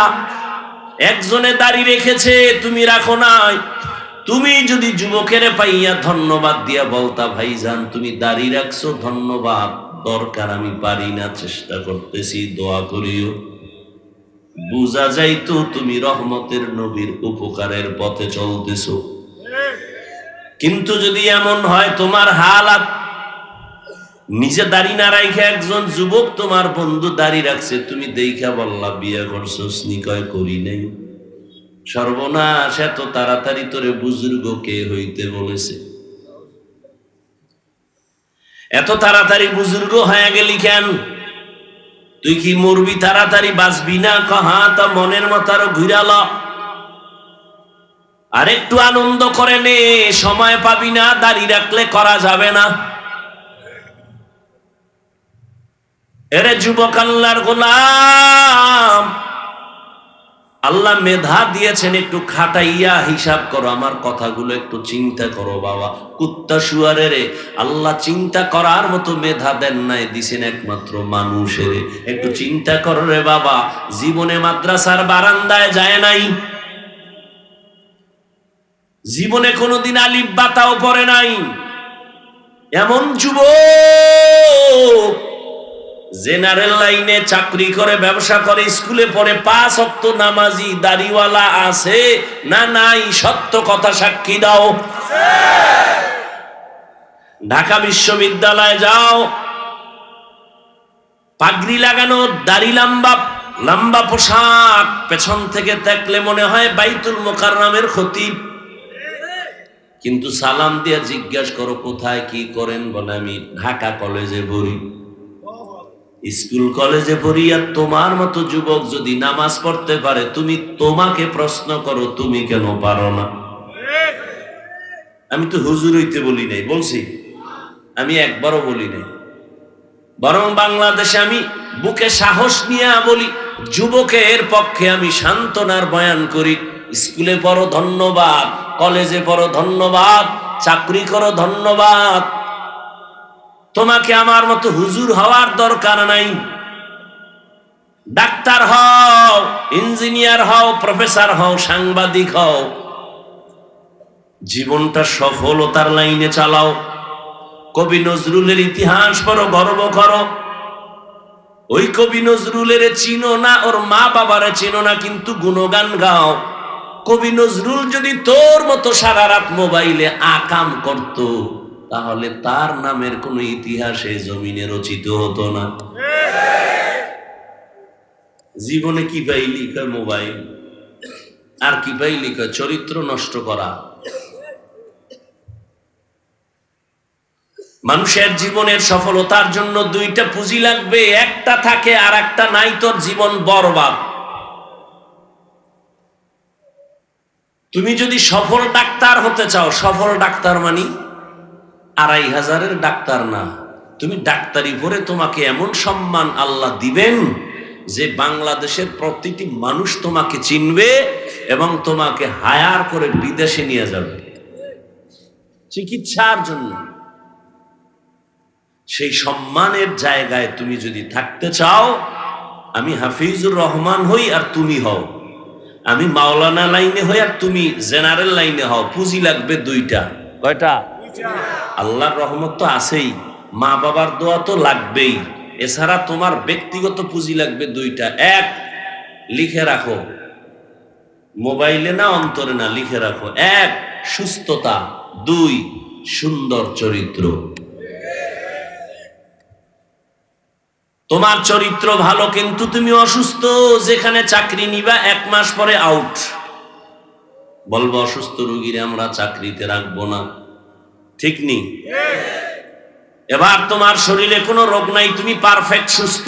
একজনে দাড়ি রেখেছে তুমি রাখো নাই, তুমি যদি যুবকের পাইয়া ধন্যবাদ দিয়া বলতা, ভাইজান তুমি দাড়ি রাখছো, ধন্যবাদ, দরকার আমি পারি না, চেষ্টা করতেছি, দোয়া করিও, বুঝা যাইতো তুমি রহমতের নবীর উপকারের পথে চলতেছো। কিন্তু যদি এমন হয় তোমার হালাত, নিজে দাড়ি না রাখে একজন যুবক তোমার বন্ধু দাড়ি রাখছে, তুমি দেখা বললা বিয়ে করছো, স্নিকয় করি নাই, সর্বনাশ, এত তাড়াতাড়ি তোরে বুজুর্গ কে হইতে বলেছে? এত তাড়াতাড়ি বুজুর্গ হয়ে গেলি কেন? তুই কি মরবি তাড়াতাড়ি, বাঁচবি না? কহা তা মনের মতো আরো ঘুরাল, আর একটু আনন্দ করে নে, সময় পাবি না, দাড়ি রাখলে করা যাবে না। এরে যুবক আল্লাহর গোলাম, আল্লাহ মেধা দিয়েছেন, একটু খাটাইয়া হিসাব করো, আমার কথাগুলো একটু চিন্তা করো বাবা। কুত্তা শুয়ারের আল্লাহ চিন্তা করার মতো মেধা দেন নাই, দিছেন একমাত্র মানুষের। একটু চিন্তা করো রে বাবা, জীবনে মাদ্রাসার বারান্দায় যায় নাই, জীবনে কোনোদিন আলিফ বাতাও পড়ে নাই, এমন যুবক জেনারেল লাইনে চাকরি করে, ব্যবসা করে, স্কুলে পড়ে, 5 ওয়াক্ত নামাজি, দাড়িওয়ালা আছে না নাই? সত্য কথা সাক্ষী দাও। ঢাকা বিশ্ববিদ্যালয়ে যাও, পাগড়ি লাগানো, দাড়ি লম্বা লম্বা পোশাক, পেছন থেকে দেখলে মনে হয় বাইতুল মোকাররমের খতিব, কিন্তু সালাম দিয়ে জিজ্ঞাসা করো কোথায় কি করেন, বলে আমি ঢাকা কলেজে পড়ি, স্কুল কলেজে পড়ি। আর তোমার মতো যুবক যদি নামাজ পড়তে পারে, তুমি তোমাকে প্রশ্ন করো তুমি কেন পারো না? আমি তো হুজুর হইতে বলি নাই, বলছি আমি একবারও বলি নাই, বরং বাংলাদেশে আমি বুকে সাহস নিয়ে বলি, যুবকের পক্ষে আমি সান্ত্বনার বয়ান করি। স্কুলে পড়ো ধন্যবাদ, কলেজে পড়ো ধন্যবাদ, চাকরি করো ধন্যবাদ, তোমাকে আমার মতো হুজুর হওয়ার দরকার নাই। ডাক্তার হও, ইঞ্জিনিয়ার হও, প্রফেসর হও, সাংবাদিক হও, জীবনটা সফলতার লাইনে চালাও। কবি নজরুলের ইতিহাস পড়ো, গর্ব করো। ওই কবি নজরুলের চিনো না, ওর মা বাবারে চিনো না, কিন্তু গুণগান গাও। কবি নজরুল যদি তোর মতো সারা রাত মোবাইলে আকাম করত, তাহলে তার নামের কোন ইতিহাসে জমিনে রচিত হতো না। জীবনে কি পাইলি? মোবাইল। আর কি পাইলি? চরিত্র নষ্ট করা। মানুষের জীবনের সফলতার জন্য 2টা পুঁজি লাগবে, একটা থাকে আর একটা নাই, তোর জীবন বরবাদ। তুমি যদি সফল ডাক্তার হতে চাও, সফল ডাক্তার মানে ২৫০০-এর ডাক্তার না, তুমি ডাক্তারি পড়ে তোমাকে এমন সম্মান আল্লাহ দিবেন যে বাংলাদেশের প্রতিটি মানুষ তোমাকে চিনবে এবং তোমাকে হায়ার করে বিদেশে নিয়ে যাবে চিকিৎসার জন্য। সেই সম্মানের জায়গায় তুমি যদি থাকতে চাও, আমি হাফিজুর রহমান হই আর তুমি হও, আমি মাওলানা লাইনে হই আর তুমি জেনারেল লাইনে হও, পুঁজি লাগবে দুইটা। কয়টা? আল্লাহর রহমত তো আছেই, মা বাবার দোয়া তো লাগবেই, এছাড়া তোমার ব্যক্তিগত পুঁজি লাগবে দুইটা। এক, লিখে রাখো, মোবাইলে না অন্তরে না, লিখে রাখো। এক, সুস্থতা। দুই, সুন্দর চরিত্র। তোমার চরিত্র ভালো কিন্তু তুমি অসুস্থ, যেখানে চাকরি নিবা 1 মাস পরে আউট, বলবো অসুস্থ রোগীর আমরা চাকরিতে রাখবো না, ঠিক নেই? এবার তোমার শরীরে কোনো রোগ নাই, তুমি পারফেক্ট সুস্থ,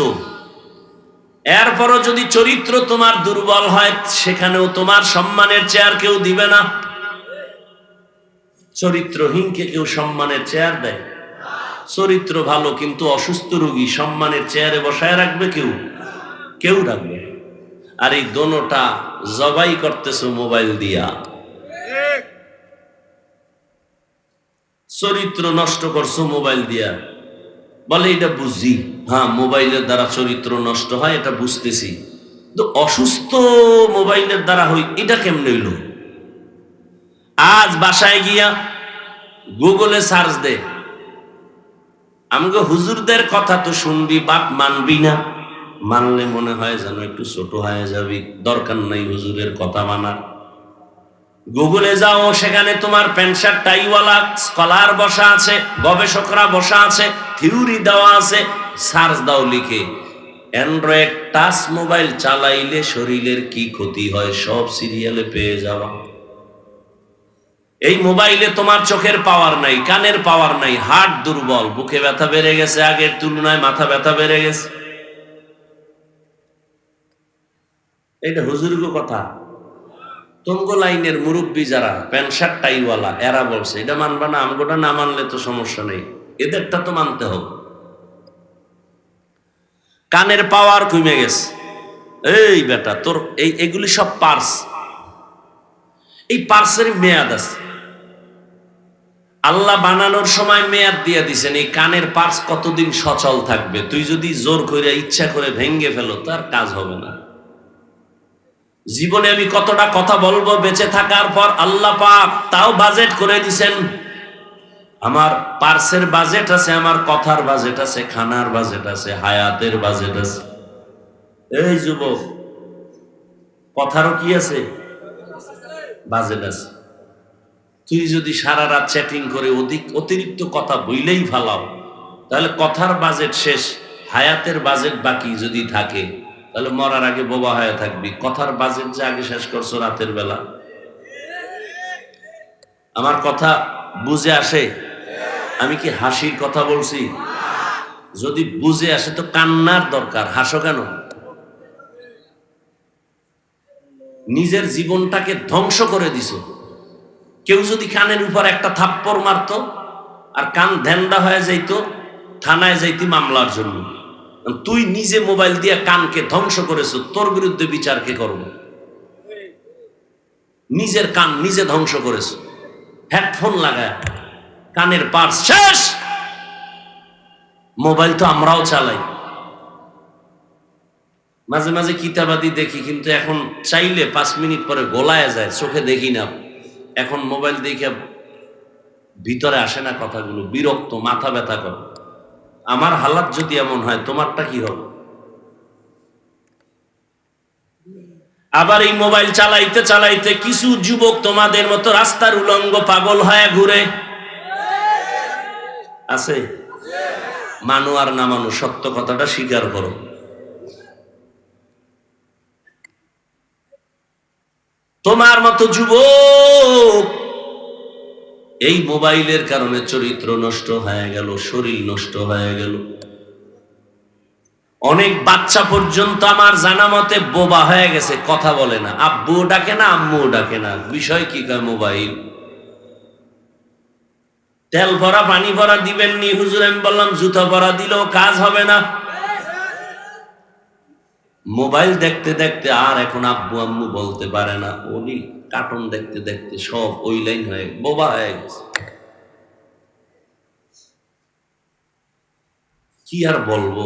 এরপরও যদি চরিত্র তোমার দুর্বল হয়, সেখানেও তোমার সম্মানের চেয়ার কেউ দিবে না। চরিত্রহীনকে কেউ সম্মানের চেয়ার দেয়? চরিত্র ভালো কিন্তু অসুস্থ রোগী সম্মানের চেয়ারে বসায় রাখবে কেউ? কেউ রাখবে। আর এই দোনোটা জবাই করতেছো মোবাইল দিয়া, চরিত্র নষ্ট করছো মোবাইল দিয়া। বলে এটা বুঝি, হ্যাঁ মোবাইলের দ্বারা চরিত্র নষ্ট হয়, এটা বুঝতেছি, কিন্তু অসুস্থ মোবাইলের দ্বারা হই, এটা কেমনে হইল? আজ বাসায় গিয়া গুগলে সার্চ দে, আমাকে হুজুরদের কথা তো শুনবি, বাপ মানবি না, মানলে মনে হয় যেন একটু ছোট হয়ে যাবি, দরকার নাই হুজুরের কথা মানার। গুগলে যাও, সেখানে তোমার প্যান্ট শার্ট টাইওয়ালা স্কলার বসা আছে, গবেষকরা বসা আছে, থিওরি দেওয়া আছে, সার্চ দাও লিখে, অ্যান্ড্রয়েড টাচ মোবাইল চালাইলে শরীরের কি ক্ষতি হয় সব সিরিয়ালে পেয়ে যাওয়া। এই মোবাইলে তোমার চোখের পাওয়ার নাই, কানের পাওয়ার নাই, হার্ট দুর্বল, বুকে ব্যথা বেড়ে গেছে, আগের তুলনায় মাথা ব্যথা বেড়ে গেছে। এটা হুজুরগো কথা। তোমগো লাইনের মুরব্বী যারা প্যান্ট শার্ট টাইওয়ালা, এরা বলছে, এটা মানবা না? আমগোটা না মানলে তো সমস্যা নেই, এদেরটা তো মানতে হবে। কানের পাওয়ার কমে গেছে, এই বেটা তোর এগুলি সব পার্স, এই পার্সের মেয়াদ আছে, আল্লাহ বানানোর সময় মেয়াদ দিয়ে দিছেন, এই কানের পার্স কতদিন সচল থাকবে। তুই যদি জোর করে ইচ্ছা করে ভেঙ্গে ফেলো, তার কাজ হবে না। জীবনে আমি কতটা কথা বলবো বেঁচে থাকার পর, আল্লাহ পাক তাও বাজেট করে দিছেন। আমার পার্সের বাজেট আছে, আমার কথার বাজেট আছে, খানার বাজেট আছে, হায়াতের বাজেট আছে। এই যুবক, কথারও কি আছে? বাজেট আছে। তুই যদি সারা রাত চ্যাটিং করে অতিরিক্ত কথা বইলেই ফালাও, তাহলে কথার বাজেট শেষ, হায়াতের বাজেট বাকি যদি থাকে, তাহলে মরার আগে বোবা হয়ে থাকবি। কথার বাজেট যে আগে শেষ করছো রাতের বেলা। আমার কথা বুঝে আসে? আমি কি হাসির কথা বলছি? যদি বুঝে আসে তো কান্নার দরকার, হাসো কেন? নিজের জীবনটাকে ধ্বংস করে দিছো। কেউ যদি কানের উপর একটা থাপ্পড় মারতো আর কান ধ্যানডা হয়ে যাইতো, থানায় যাইতি মামলার জন্য। তুই নিজে মোবাইল দিয়ে কানকে ধ্বংস করেছো, তোর বিরুদ্ধে বিচার কে করবে? নিজের কান নিজে ধ্বংস করেছো, হেডফোন লাগায়, কানের পার্স শেষ। মোবাইল তো আমরাও চালাই, মাঝে মাঝে কিতাবাদি দেখি, কিন্তু এখন চাইলে 5 মিনিট পরে গোলায় যায়, চোখে দেখি না। এখন মোবাইল দেখে ভিতরে আসে না কথাগুলো, বিরক্ত, মাথা ব্যথা করে। আমার হালাত যদি এমন হয়, তোমারটা কি হবে? আবার এই মোবাইল চালাইতে চালাইতে কিছু যুবক তোমাদের মতো রাস্তার উলঙ্গ পাগল হয়ে ঘুরে আছে। মানো আর না মানো, সত্য কথাটা স্বীকার করো। তোমার মতো যুবক এই মোবাইলের কারণে চরিত্র নষ্ট হয়ে গেল, শরীর নষ্ট হয়ে গেল। অনেক বাচ্চা পর্যন্ত আমার জানা মতে বোবা হয়ে গেছে, কথা বলে না, আব্বু ডাকে না, আম্মু ডাকে না, বিষয় কি কয় মোবাইল। তেল ভরা পানি ভরা দিবেন নি হুজুর, আমি বললাম জুতা ভরা দিলেও কাজ হবে না। মোবাইল দেখতে দেখতে আর এখন আব্বু আম্মু বলতে পারে না, উনি কার্টুন দেখতে দেখতে সব ওই লাইন হয়ে বোবা হয়ে গেছে। কি আর বলবো,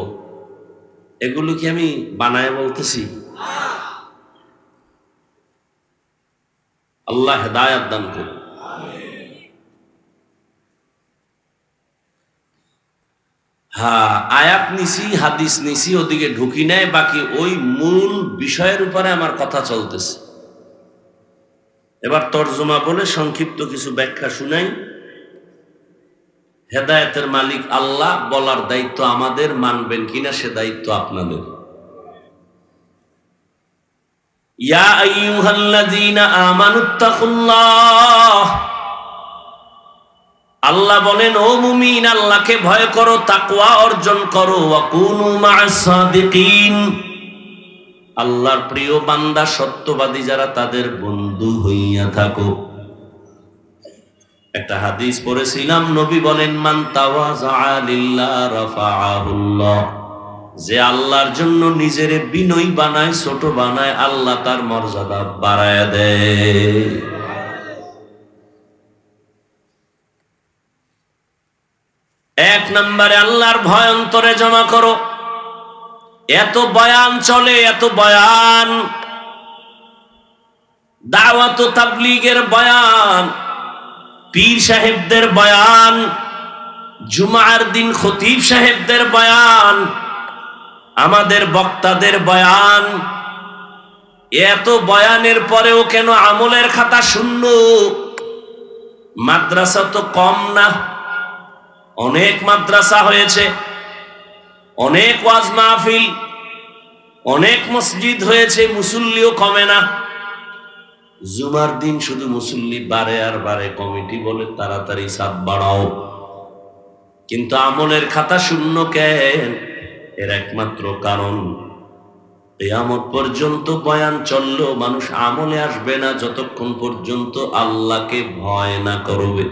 এগুলো কি আমি বানায় বলতেছি? আল্লাহ হেদায়াত দান করুন। হ্যাঁ, আয়াত নিছি, হাদিস নিছি, ওদিকে ঢুকি নাই, বাকি ওই মূল বিষয়ের উপরে আমার কথা চলতেছে। এবার তর্জমা বলে সংক্ষিপ্ত কিছু ব্যাখ্যা শুনাই। হেদায়েতের মালিক আল্লাহ, বলার দায়িত্ব আমাদের, মানবেন কিনা সে দায়িত্ব আপনাদের। ইয়া আইয়ুহাল্লাযীনা আমানুত্তাকুল্লাহ, আল্লাহ বলেন ও মুমিন আল্লাহকে ভয় করো, তাকওয়া অর্জন করো, ওয়া কুনু মা'আস সাদিকিন, আল্লাহর প্রিয় বান্দা সত্যবাদী যারা তাদের বন্ধু হইয়া থাকো। একটা হাদিস পড়েছিলাম, নবী বলেন মান তাওয়াযা লিল্লাহ রাফাআহুল্লাহ, যে আল্লাহর জন্য নিজের বিনয়ী বানায়, ছোট বানায়, আল্লাহ তার মর্যাদা বাড়ায় দেয়। এক নম্বরে আল্লাহর ভয় অন্তরে জমা করো। এত বয়ান চলে, এত বয়ান, দাওয়াত ও তাবলীগের বয়ান, পীর সাহেবদের বয়ান, জুমার দিন খতিব সাহেবদের বয়ান, আমাদের বক্তাদের বয়ান, এত বয়ানের পরেও কেন আমলের খাতা শূন্য? মাদ্রাসা তো কম না, অনেক মাদ্রাসা হয়েছে, অনেক ওয়াজ মাহফিল, অনেক মসজিদ হয়েছে, মুসল্লিও কমে না। জুমার দিন শুধু মুসল্লি বাড়ে আর বাড়ে, কমিটি বলে তাড়াতাড়ি সাত বাড়াও, কিন্তু আমলের খাতা শূন্য কেন? এর একমাত্র কারণ, কিয়ামত পর্যন্ত বয়ান চললেও মানুষ আমলে আসবে না যতক্ষণ পর্যন্ত আল্লাহকে ভয় না করবে।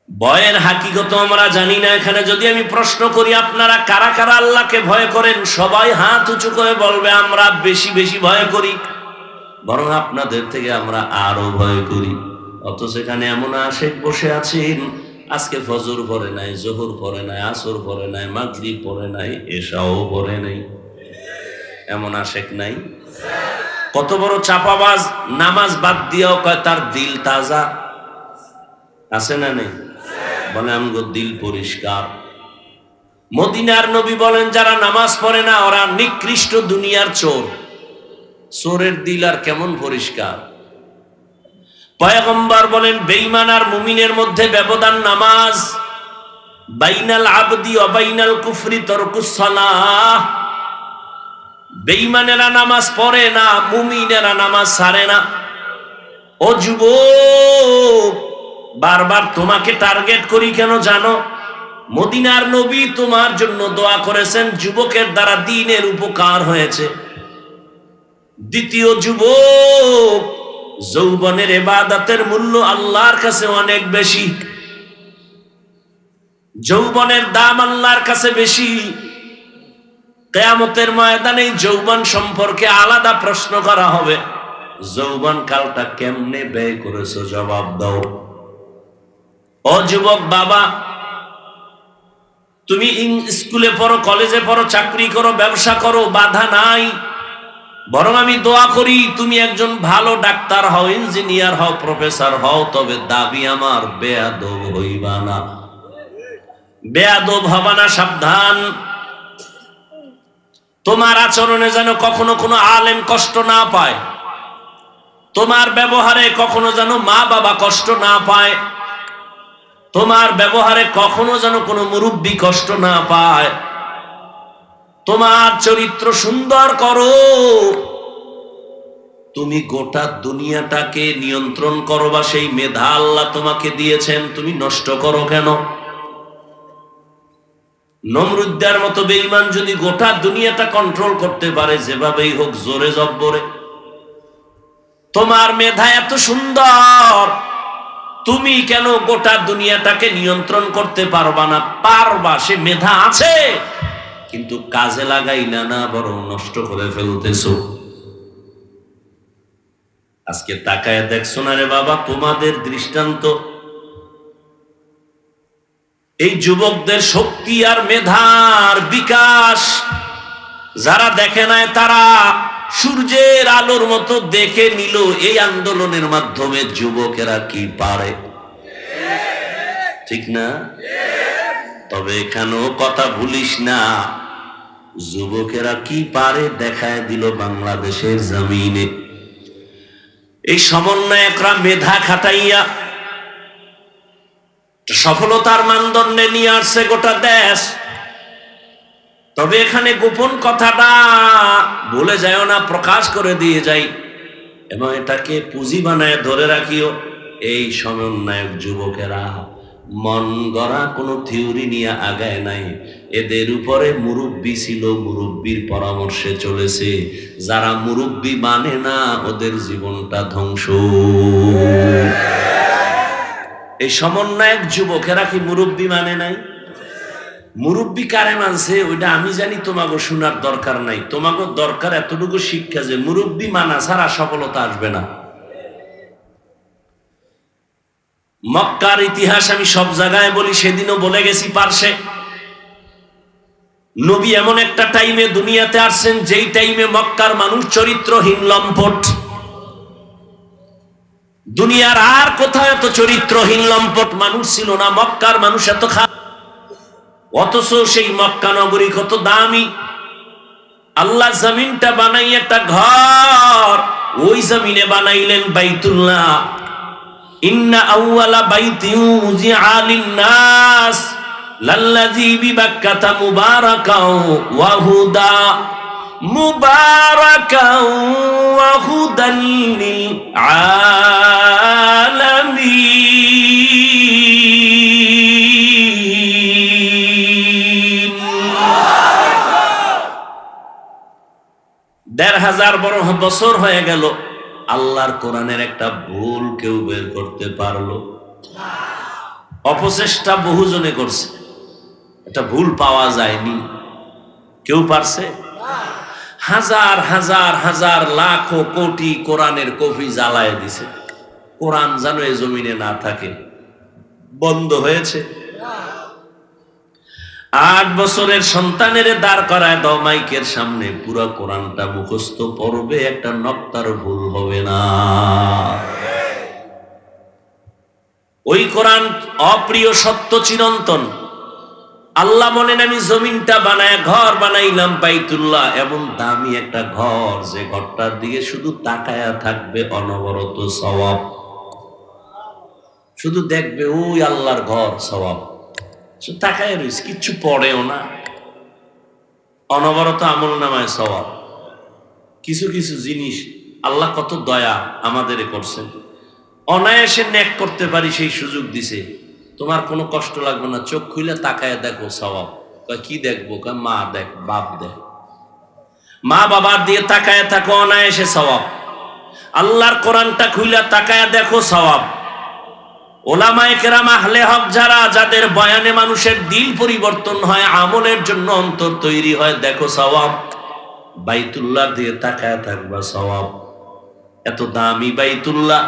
ভয়ের হাকিকত আমরা জানি না। এখানে যদি আমি প্রশ্ন করি আপনারা কারা কারা আল্লাহকে ভয় করেন, সবাই হাত উঁচু করে বলবে আমরা বেশি বেশি ভয় করি, বরং আপনাদের থেকে আমরা আরো ভয় করি। অথচ সেখানে এমন আশেক বসে আছেন, আজকে ফজর পড়ে নাই, জোহর পড়ে নাই, আসর পড়ে নাই, মাগরিব পড়ে নাই, এশাও পড়ে নাই, এমন আশেক নাই? কত বড় চাপাবাজ, নামাজ বাদ দিয়েও কয় তার দিল তাজা, আছে না নেই? বলে আমগো দিল পরিষ্কার। মদিনার নবী বলেন যারা নামাজ পড়ে না ওরা নিকৃষ্ট দুনিয়ার চোর। চোরের দিল আর কেমন পরিষ্কার। পয়গম্বর বলেন বেঈমান আর মুমিনের মধ্যে ব্যবধান নামাজ, বাইনাল আবদি ওয়া বাইনাল কুফরি তারকুস সালাহ। বেঈমানেরা নামাজ পড়ে না, মুমিনেরা নামাজ ছাড়ে না। ও যুবক, বারবার তোমাকে টার্গেট করি কেন জানো? মদিনার নবী তোমার জন্য দোয়া করেছেন, যুবকের দ্বারা দ্বীনের উপকার হয়েছে। দ্বিতীয় যুবক, যৌবনের ইবাদতের মূল্য আল্লাহর কাছে অনেক বেশি, যৌবনের দাম আল্লাহর কাছে বেশি। কিয়ামতের ময়দানে যৌবন সম্পর্কে আলাদা প্রশ্ন করা হবে। যৌবন কালটা কেমনে ব্যয় করেছো জবাব দাও। ও যুবক বাবা, তুমি স্কুলে পড়ো, কলেজে পড়ো, চাকরি করো, ব্যবসা করো, বাধা নাই। বরং আমি দোয়া করি তুমি একজন ভালো ডাক্তার হও, ইঞ্জিনিয়ার হও, প্রফেসর হও, তবে দাবি আমার বেয়াদব হইবা না। বেয়াদব হবা না, সাবধান। তোমার আচরণে যেন কখনো কোনো আলেম কষ্ট না পায়, তোমার ব্যবহারে কখনো যেন মা বাবা কষ্ট না পায়, তোমার ব্যবহারে কখনো যেন কোনো মুরব্বী কষ্ট না পায়। তোমার চরিত্র সুন্দর করো, তুমি গোটা দুনিয়াটাকে নিয়ন্ত্রণ করবা, সেই মেধা আল্লাহ তোমাকে দিয়েছেন, তুমি নষ্ট করো কেন? নমরুদ্দার মতো বেঈমান যদি গোটা দুনিয়াটা কন্ট্রোল করতে পারে, যেভাবেই হোক জোরে জব্বরে, তোমার মেধা এত সুন্দর, তুমি কেন গোটা দুনিয়াটাকে নিয়ন্ত্রণ করতে পারবা না? পারবা, সে মেধা আছে, কিন্তু কাজে লাগাইলা না, বরং নষ্ট করে ফেলতেছো। আজকে তাকায় দেখছো না রে বাবা তোমাদের দৃষ্টান্ত, এই যুবকদের শক্তি আর মেধার বিকাশ যারা দেখে নাই, তারা সূর্যের আলোর মতো দেখে নিল এই আন্দোলনের মাধ্যমে যুবকেরা কি পারে, ঠিক না? তবে এখানেও কথা ভুলিস না, যুবকেরা কি পারে দেখায় দিল বাংলাদেশের জমিনে। এই সমন্বয়করা মেধা খাটাইয়া সফলতার মানদণ্ডে নিয়ে আসছে গোটা দেশ। তবে এখানে গোপন কথাটা বলে যাও না, প্রকাশ করে দিয়ে যাই, এবং এটাকে পুঁজি বানায় ধরে রাখিও। এই সমন্বয়ক যুবকেরা মন গড়া কোনো থিওরি নিয়ে আগায় নাই, এদের উপরে মুরব্বি ছিল, মুরব্বির পরামর্শে চলেছে। যারা মুরব্বি মানে না, ওদের জীবনটা ধ্বংস। এই সমন্বয়ক যুবকেরা কি মুরব্বি মানে নাই? মুরব্বি কারে মানছে ওইটা আমি জানি, তোমাকে শোনার দরকার নাই। তোমাকে দরকার এতটুকু শিক্ষা যে মুরব্বি মানা ছাড়া সফলতা আসবে না। মক্কার ইতিহাস আমি সব জায়গায় বলি, সেদিনও বলে গেছি পারসে। নবী এমন একটা টাইমে দুনিয়াতে আসছেন, যেই টাইমে মক্কার মানুষ চরিত্রহীন, লম্পট। দুনিয়ার আর কোথাও এত চরিত্রহীন লম্পট মানুষ ছিল না, মক্কার মানুষ এত খারাপ। অথচ সেই মক্কা নগরী কত দামি। আল্লাহ জমিনটা বানাই একটা ঘর, ওই জমিনে বানাইলেন বাইতুল্লাহ। ইন্না আউয়ালা বাইতিন উযিআ লিন-নাস লাল্লাযী বিবাক্কাতা মুবারাকাও ওয়া হুদা, মুবারাকাও ওয়া হুদাল লিল আলামিন। ১৫০০ বছর হয়ে গেল, আল্লাহর কোরআনের একটা ভুল কেউ বের করতে পারলো? অপচেষ্টা বহুজনে করছে, একটা ভুল পাওয়া যায়নি। কেউ পারছে? হাজার হাজার হাজার লাখ কোটি কোরআনের কপি জ্বালায় দিছে। কোরআন যেন এ জমিনে না থাকে, বন্ধ হয়েছে। ৮ বছরের সন্তানের দাঁড় করায় দাও মাইকের সামনে, পুরো কোরআনটা মুখস্থ পড়বে, একটা নক্তার ভুল হবে না। ওই কোরআন অপ্রিয় সত্য চিরন্তন। আল্লাহ বলেন আমি জমিনটা বানায় ঘর বানাইলাম বাইতুল্লাহ, এমন দামি একটা ঘর যে ঘরটার দিকে শুধু তাকায়া থাকবে অনবরত সওয়াব, শুধু দেখবে ওই আল্লাহর ঘর, সওয়াব। তাকায় রয়েছে, কিচ্ছু পড়েও না, অনবরত আমল নামায় সওয়াব। কিছু কিছু জিনিস আল্লাহ কত দয়া আমাদের করছেন, অনায়াসে নেক করতে পারি সেই সুযোগ দিছে। তোমার কোনো কষ্ট লাগবে না, চোখ খুলে তাকায় দেখো সওয়াব। কি দেখবো? মা দেখ, বাপ দেখ, মা বাবার দিয়ে তাকায় থাকো, অনায়াসে সওয়াব। আল্লাহর কোরআনটা খুলে তাকায় দেখো, সওয়াব। ওলামায়ে কেরাম আহলে হক যারা, যাদের বয়ানে মানুষের দিল পরিবর্তন হয়, আমলের জন্য অন্তর তৈরি হয়, দেখো সওয়াব। বাইতুল্লাহ দিয়ে তাকায় থাকবা, সওয়াব। এত দামি বাইতুল্লাহ,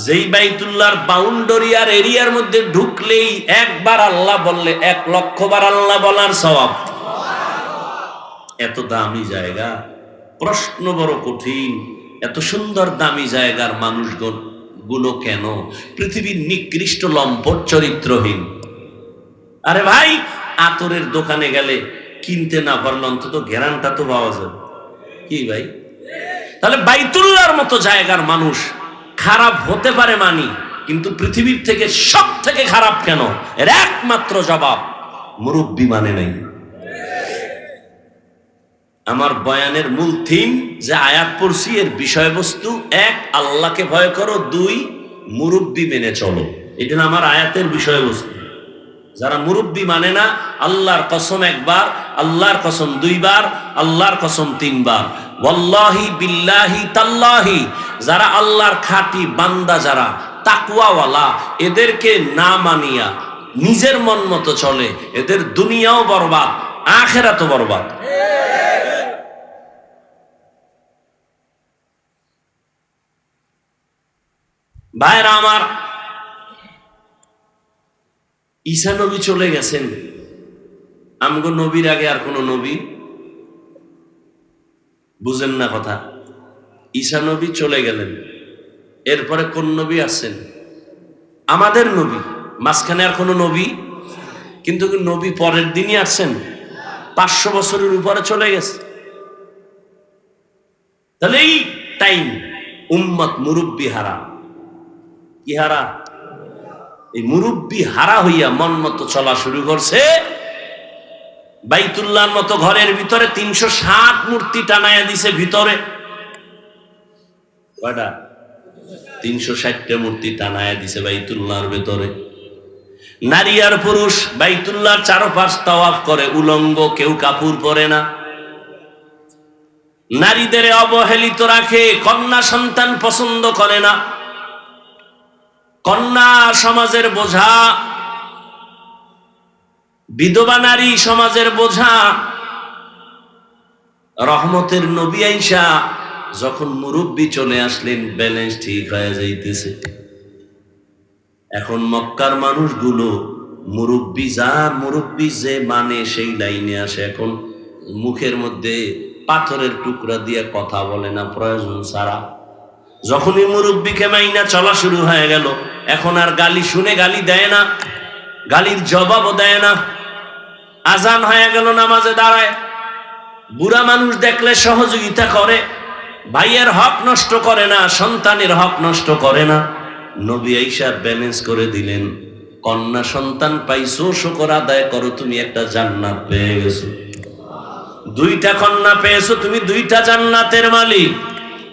যেই বাইতুল্লাহর বাউন্ডারি আর এরিয়ার মধ্যে ঢুকলেই একবার আল্লাহ বললে ১,০০,০০০ বার আল্লাহ বলার সওয়াব। এত দামি জায়গা, প্রশ্ন বড় কঠিন, এত সুন্দর দামি জায়গার মানুষগণ গুলো কেন পৃথিবীর নিকৃষ্ট লম্পট চরিত্রহীন? আরে ভাই, আতরের দোকানে গেলে কিনতে না পারলে অন্তত ঘেরানটা তো পাওয়া যাবে, কি ভাই? তাহলে বাইতুল্লাহর মতো জায়গার মানুষ খারাপ হতে পারে মানি, কিন্তু পৃথিবীর থেকে সব থেকে খারাপ কেন? এর একমাত্র জবাব, মুরব্বি মানে নাই। আমার বয়ানের মূল থিম যে আয়াত পড়ছি, এর বিষয়বস্তু ১, আল্লাহকে ভয় করো, ২, মুরব্বি মেনে চলো। এটা আমার আয়াতের বিষয়বস্তু। যারা মুরব্বী মানে না, আল্লাহর কসম একবার, আল্লাহর কসম দুইবার, আল্লাহর কসম তিনবার, ওয়াল্লাহি বিল্লাহি তাল্লাহি, যারা আল্লাহর খাঁটি বান্দা, যারা তাকওয়াওয়ালা, এদেরকে না মানিয়া নিজের মন মতো চলে, এদের দুনিয়াও বরবাদ, আখিরাতও বরবাদ। ভাইরা আমার, ঈসা নবী চলে গেছেন, আমগো নবীর আগে আর কোন নবী? বুঝেন না কথা? ঈসা নবী চলে গেলেন, এরপরে কোন নবী আসছেন? আমাদের নবী। মাঝখানে আর কোন নবী? কিন্তু নবী পরের দিনই আসছেন, 500 বছরের উপরে চলে গেছে। তাহলে এই টাইম উম্মত মুরব্বী হারা। কি হারা? এই মুরব্বী হারা হইয়া মন মতো চলা শুরু করছে। বাইতুল্লাহর মতো ঘরের ভিতরে 360 মূর্তি টানায়া দিছে ভিতরে। কয়টা? 360টা মূর্তি টানায়া দিছে বাইতুল্লাহর ভিতরে। নারী আর পুরুষ বাইতুল্লাহর চারপাশ তাওয়াফ করে উলঙ্গ, কেউ কাপড় পরে না। নারীদের অবহেলিত রাখে, কন্যা সন্তান পছন্দ করে না। কন্যা সমাজের বোঝা, বিধবা নারী সমাজের বোঝা। রহমতের নবী আইসা যখন মুরব্বী চলে আসলেন, ব্যালেন্স ঠিক হয়ে যাইতেছে। এখন মক্কার মানুষগুলো মুরব্বী যে মানে সেই লাইনে আসে। এখন মুখের মধ্যে পাথরের টুকরা দিয়ে কথা বলে না প্রয়োজন ছাড়া। যখনই মুরব্বীকে মাইনা চলা শুরু হয়ে গেল, এখন আর গালি শুনে গালি দেয় না, গালির জবাবও দেয় না। আজান হয়ে গেল, নামাজে দাঁড়ায়, বুড়া মানুষ দেখলে সহযোগিতা করে, ভাইয়ের হক নষ্ট করে না, সন্তানের হক নষ্ট করে না। নবী আইসা ব্যালেন্স করে দিলেন। কন্যা সন্তান পাইছো, শুকর আদায় করো, তুমি একটা জান্নাত পেয়ে গেছো। 2টা কন্যা পেয়েছো, তুমি 2টা জান্নাতের মালিক।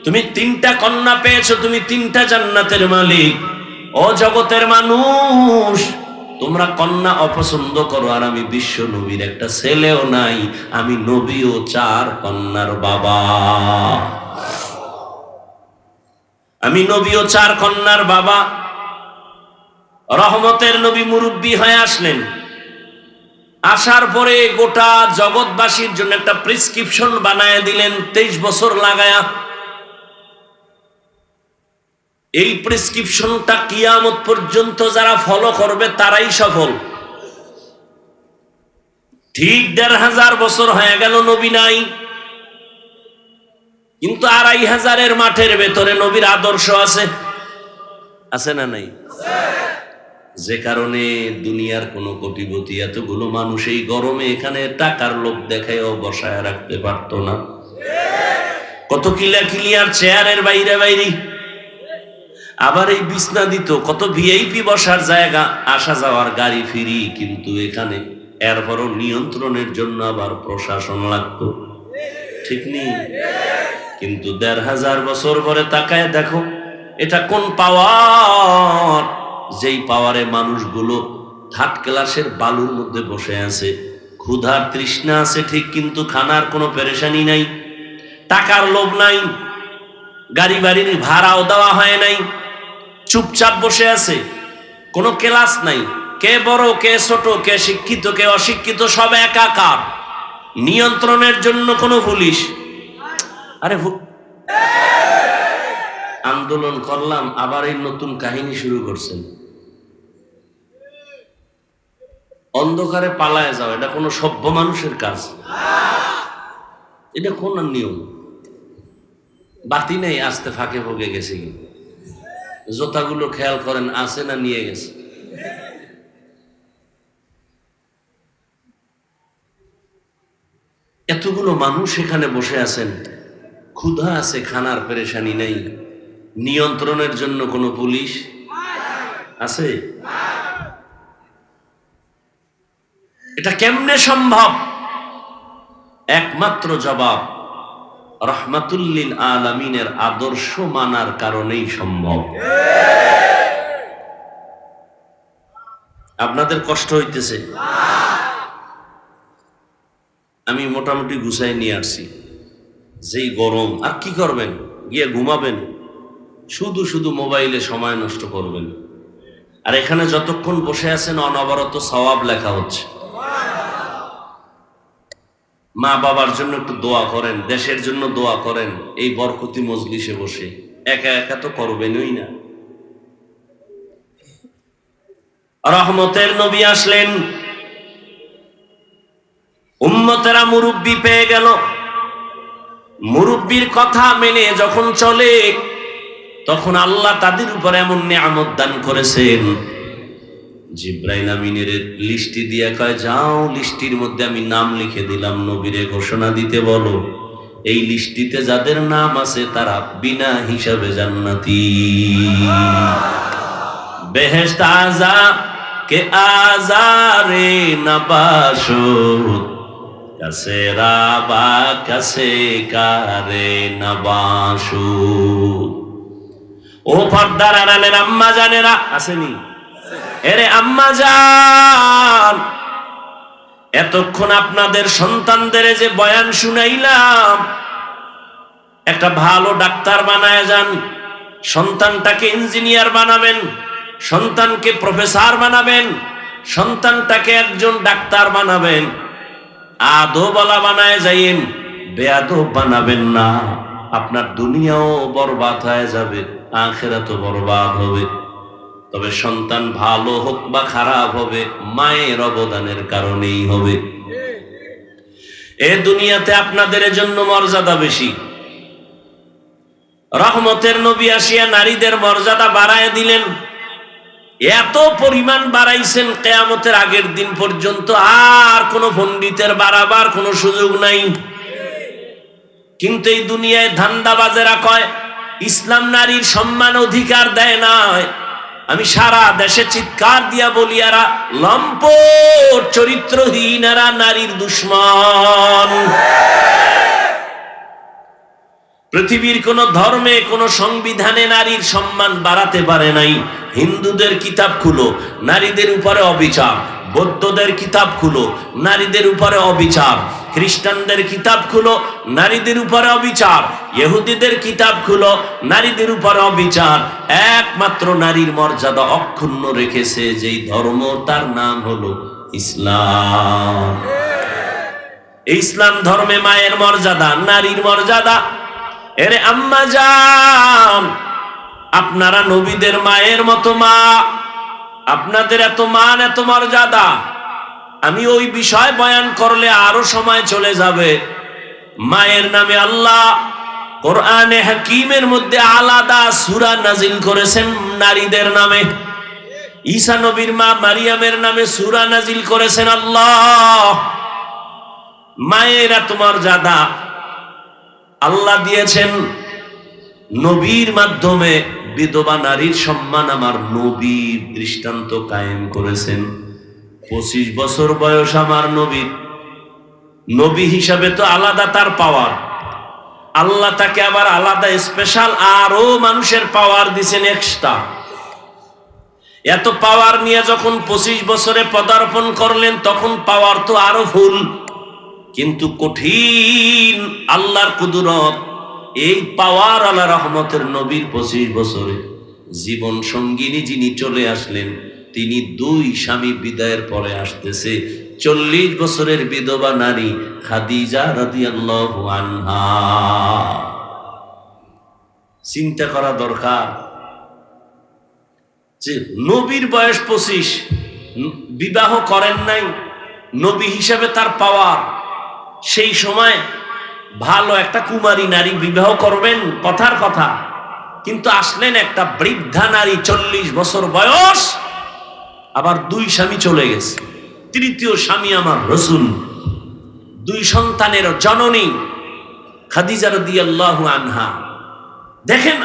তুমি 3টা কন্যা পেয়েছো, তুমি 3টা জান্নাতের মালিক। ও জগতের মানুষ, তোমরা কন্যা অপছন্দ করো, আর আমি বিশ্ব নবীর একটা ছেলেও নাই, আমি নবীও 4 কন্যার বাবা। আমি নবীও 4 কন্যার বাবা। রহমতের নবী মুরব্বী হয়ে আসলেন। আসার পরে গোটা জগৎবাসীর জন্য একটা প্রেসক্রিপশন বানায় দিলেন 23 বছর লাগায়া। এই প্রেসক্রিপশনটা কিয়ামত পর্যন্ত যারা ফলো করবে তারাই সফল। ঠিক 1500 বছর হয়ে গেল নবী নাই, কিন্তু 2500 মাঠের ভেতরে নবীর আদর্শ আছে। আছে না নাই? যে কারণে দুনিয়ার কোন কোটিপতি এতগুলো মানুষ এই গরমে এখানে টাকার লোভ দেখায়ও বসায় রাখতে পারতো না। কত কিলিয়ার চেয়ারের বাইরে বাইরে, আবার এই বিছনা দিত, কত ভিআইপি বসার জায়গা, আসা যাওয়ার গাড়ি ফিরি, কিন্তু এখানে এরপরও নিয়ন্ত্রণের জন্য আবার প্রশাসন লাগতো। ঠিক নেই? কিন্তু 1500 বছর পরে তাকায় দেখো, এটা কোন পাওয়ার, যেই পাওয়ারে মানুষগুলো 3rd ক্লাসের বালুর মধ্যে বসে আছে। ক্ষুধার তৃষ্ণা আছে ঠিক, কিন্তু খানার কোনো পেরেশানি নাই, টাকার লোভ নাই, গাড়ি বাড়ির ভাড়াও দেওয়া হয় নাই, চুপচাপ বসে আছে, কোনো ক্লাস নাই, কে বড় কে ছোট, কে শিক্ষিত কে অশিক্ষিত, সব একাকার। নিয়ন্ত্রণের জন্য কোনো পুলিশ। আরে আন্দোলন করলাম, আবার এই নতুন কাহিনী শুরু করছেন। অন্ধকারে পালায় যাও, এটা কোনো সভ্য মানুষের কাজ? এটা কোন নিয়ম? বাতি নেই, আসতে ফাঁকে ভোগে গেছে। জোতাগুলো খেয়াল করেন, আছে না নিয়ে গেছে? এতগুলো মানুষ এখানে বসে আছেন, ক্ষুধা আছে, খানার পেরেশানি নেই, নিয়ন্ত্রণের জন্য কোনো পুলিশ আছে? এটা কেমনে সম্ভব? একমাত্র জবাব, রহমাতুল্লিল আলামিনের আদর্শ মানার কারণেই সম্ভব। আপনাদের কষ্ট হইতেছে? আমি মোটামুটি গুছাই নিয়ে আসছি। যেই গরম, আর কি করবেন, গিয়ে ঘুমাবেন, শুধু শুধু মোবাইলে সময় নষ্ট করবেন। আর এখানে যতক্ষণ বসে আছেন অনবরত সওয়াব লেখা হচ্ছে। মা বাবার জন্য একটু দোয়া করেন, দেশের জন্য দোয়া করেন। এই বরকতি মজলিসে বসে একা একা তো করবেনই না। রহমতের নবী আসলেন, উম্মতেরা মুরব্বি পেয়ে গেল। মুরব্বির কথা মেনে যখন চলে, তখন আল্লাহ তাদের উপর এমন নিয়ামত দান করেছেন। জিব্রাইল আমিনের লিস্টি দিয়ে কয়, যাও লিস্টির মধ্যে আমি নাম লিখে দিলাম, নবীরে ঘোষণা দিতে বলো, এই লিস্টিতে যাদের নাম আছে তারা বিনা হিসাবে জান্নাতি। বেহেশত আযা কে আজারে নবাশুদ, কাসে রাবা কাসে কারে নবাশুদ। ও পর্দার আড়ালের আম্মা জানেরা আসেনি? এরে আম্মা জান, এতক্ষণ আপনাদের সন্তানদের যে বয়ান শুনাইলাম, একটা ভালো ডাক্তার বানায় যান, সন্তানটাকে ইঞ্জিনিয়ার বানাবেন, সন্তানকে প্রফেসর বানাবেন, সন্তানটাকে একজন ডাক্তার বানাবেন। আদবওয়ালা বানায় যাইয়েন, বেয়াদব বানাবেন না। আপনার দুনিয়াও বরবাদ হয়ে যাবে, আখিরাতও বরবাদ হবে। তবে সন্তান ভালো হোক বা খারাপ হবে, মায়ের অবদানের কারণেই হবে। এ দুনিয়াতে আপনাদের জন্য মর্যাদা বেশি। রহমতের নবী আসিয়া নারীদের মর্যাদা বাড়ায় দিলেন। এত পরিমাণ বাড়াইছেন, কিয়ামতের আগের দিন পর্যন্ত আর কোন পণ্ডিতের বাড়াবার কোন সুযোগ নাই। কিন্তু এই দুনিয়ায় ধান্দাবাজেরা কয় ইসলাম নারীর সম্মান অধিকার দেয় নাই। আমি সারা দেশে চিৎকার দিয়া বলি, এরা লম্পট চরিত্রহীন, এরা নারীর দুশ্মন। পৃথিবীর কোন ধর্মে কোন সংবিধানে নারীর সম্মান বাড়াতে পারে নাই। হিন্দুদের কিতাব খুলো, নারীদের উপরে অবিচার। বৌদ্ধদের কিতাব খুলো, নারীদের উপরে অবিচার। খ্রিস্টানদের কিতাব খুলো, নারীদের উপরে অবিচার। ইহুদিদের কিতাব খুলো, নারীদের উপরে অবিচার। একমাত্র নারীর মর্যাদা অক্ষুণ্ণ রেখেছে যেই ধর্ম, তার নাম হলো ইসলাম। এই ইসলাম ধর্মে মায়ের মর্যাদা, নারীর মর্যাদা। এরে আম্মা জান, আপনারা নবীদের মায়ের মতো মা, আপনাদের এত মান, এত মর্যাদা। আমি ওই বিষয় বয়ান করলে আরো সময় চলে যাবে। মায়ের নামে আল্লাহ কোরআনে হাকিমের মধ্যে আলাদা সূরা নাজিল করেছেন নারীদের নামে। ঈসা নবীর মা মারিয়ামের নামে সূরা নাজিল করেছেন আল্লাহ। মায়ের এত মর্যাদা আল্লাহ দিয়েছেন। নবীর মাধ্যমে বিধবা নারীর সম্মান আমার নবীর দৃষ্টান্ত কায়েম করেছেন। 25 বছর বয়স আমার নবীর। নবী হিসাবে তো আলাদা তার পাওয়ার, আল্লাহ তাকে আবার আলাদা স্পেশাল আরো মানুষের পাওয়ার দিয়েছেন এক্সট্রা। এত পাওয়ার নিয়ে যখন 25 বছরে পদার্পণ করলেন, তখন পাওয়ার তো আরো ফুল। কিন্তু কঠিন আল্লাহর কুদরত, এই পাওয়ার আল্লাহ রহমতের নবীর 25 বছরে জীবন সঙ্গিনী যিনি চলে আসলেন, তিনি 2 স্বামী বিদায়ের পরে আসতেছে 40 বছরের বিধবা নারী খাদিজা রাদিয়াল্লাহু আনহা। চিন্তা করা দরকার যে নবীর বয়স 25, বিবাহ করেন নাই, নবী হিসাবে তার পাওয়ার। সেই সময় ভালো একটা কুমারী নারী বিবাহ করবেন, কথার কথা। কিন্তু আসলেন একটা বৃদ্ধা নারী, 40 বছর বয়স, আবার 2 স্বামী চলে গেছে। তৃতীয় স্বামী আমার রাসূল, 2 সন্তানের জননী খাদিজা রাদিয়াল্লাহু আনহা। দেখেন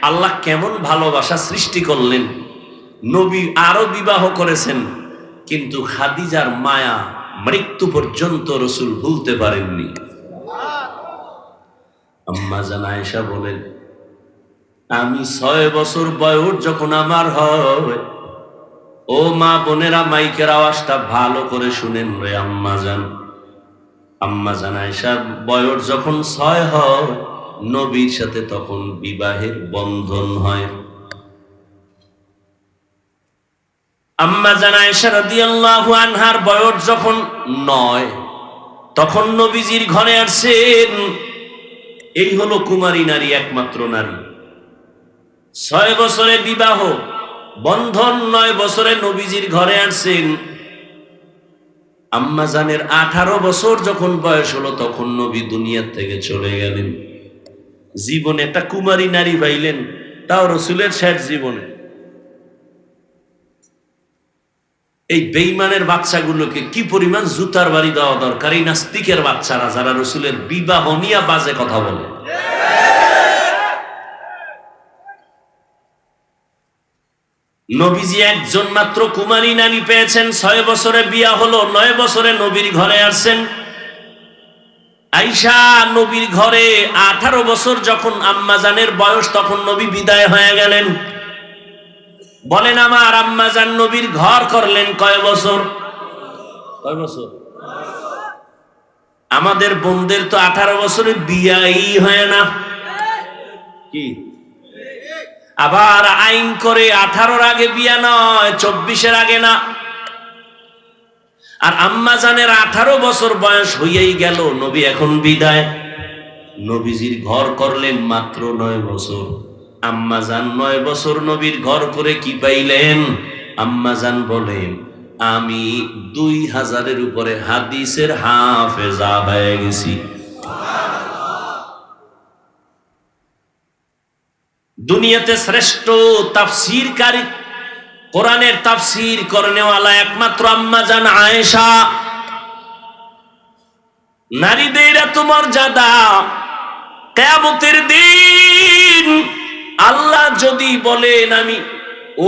আল্লাহ কেমন ভালোবাসা সৃষ্টি করলেন। নবী আরো বিবাহ করেছেন, কিন্তু খাদিজার মায়া মৃত্যু পর্যন্ত রাসূল ভুলতে পারেননি। আম্মা জান আয়েশা বলেন, আমি 6 বছর বয়স যখন আমার হয়, ও মা বোনেরা, মাইকের আওয়াজটা ভালো করে শুনেন রে আম্মাজান। আম্মাজান আয়েশার বয়স যখন 6 হয়, নবীর সাথে তখন বিবাহের বন্ধন হয়। আম্মাজান আয়েশা রাদিয়াল্লাহু আনহার বয়স যখন 9, তখন নবীজির ঘরে আসছেন। এই হলো কুমারী নারী, একমাত্র নারী। 6 বছরে বিবাহ বন্ধন, 9 বছরে নবীজির ঘরে আসছেন। আম্মাজানের 18 বছর যখন বয়স হলো, তখন নবী দুনিয়ার থেকে চলে গেলেন। জীবনে একটা কুমারী নারী পাইলেন, তাও রসুলের শেষ জীবনে। এই বেঈমানের বাচ্চাগুলোকে কি পরিমাণ জুতার বাড়ি দেওয়া দরকার, এই নাস্তিকের বাচ্চারা যারা রসুলের বিবাহ নিয়ে বাজে কথা বলে। নবীজি একজন মাত্র কুমারী নারী পেয়েছেন, 6 বছরে বিয়া হলো, 9 বছরে নবীর ঘরে আসছেন। আয়েশা নবীর ঘরে 18 বছর যখন আম্মাজানের বয়স, তখন নবী বিদায় হয়ে গেলেন। বলেন আমার আম্মাজান নবীর ঘর করলেন কয় বছর? কয় বছর? আমাদের বোনদের তো 18 বছরে বিয়াই হয় না, কি আবার আইন করে 18-র আগে বিয়া নয়, 24-এর আগে না। আর আম্মাজানের 18 বছর বয়স হইয়াই গেল, নবী এখন বিদায়। নবীজির ঘর করলেন মাত্র 9 বছর। আম্মাজান 9 বছর নবীর ঘর করে কি পাইলেন? আম্মাজান বলেন, আমি 2000-এর উপরে হাদিসের হাফেজা হয়ে গেছি। দুনিয়াতে শ্রেষ্ঠ তাফসীরকারী, কোরআনের তাফসীর করনেওয়ালা একমাত্র আম্মাজান আয়েশা। নারীদের এত মর্যাদা, কিয়ামতের দিন আল্লাহ যদি বলেন আমি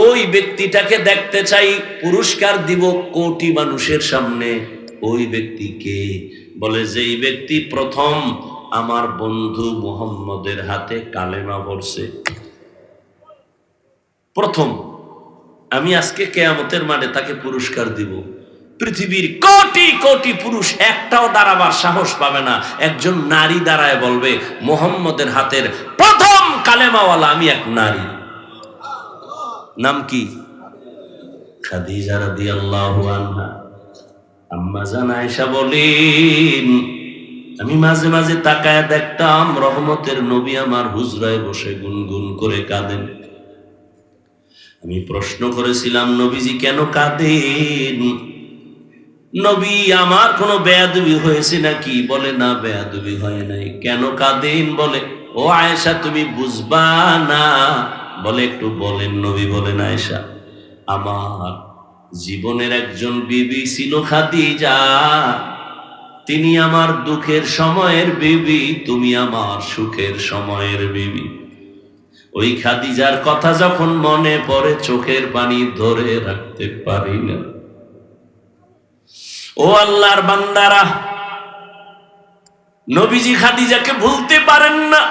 ওই ব্যক্তিটাকে দেখতে চাই, পুরস্কার দিব কোটি মানুষের সামনে। ওই ব্যক্তিকে বলে, যেই ব্যক্তি প্রথম আমার বন্ধু মুহাম্মদের হাতে কালেমা পড়ছে, প্রথম, আমি আজকে কিয়ামতের মাঠে তাকে পুরস্কার দিব। পৃথিবীর কোটি কোটি পুরুষ একটাও দাঁড়াবার সাহস পাবে না, একজন নারী দাঁড়ায় বলবে মুহাম্মদের হাতের প্রথম কালেমাওয়ালা আমি এক নারী। নাম কি? খাদিজা রাদিয়াল্লাহু আনহা। আম্মাজান আয়েশা বলেন, আমি মাঝে মাঝে তাকায় দেখতাম রহমতের নবী আমার হুজরায় বসে গুনগুন করে কাঁদেন। আমি প্রশ্ন করেছিলাম, নবীজি কেন কাঁদেন? নবী, আমার কোনো বেয়াদবি হয়েছে নাকি? বলে, না, বেয়াদবি হয় নাই। কেন কাঁদেন? বলে, ও আয়েশা, তুমি বুঝবা না। বলে, একটু বলেন। নবী বলেন, আয়েশা, আমার জীবনের একজন বিবি ছিল খাদিজা, তিনি আমার দুঃখের সময়ের বিবি, তুমি আমার সুখের সময়ের বিবি। ওই খাদিজার কথা যখন মনে পড়ে, চোখের পানি ধরে রাখতে পারি না। ও আল্লাহর বান্দারা, নবীজি খাদিজাকে ভুলতে পারেন না,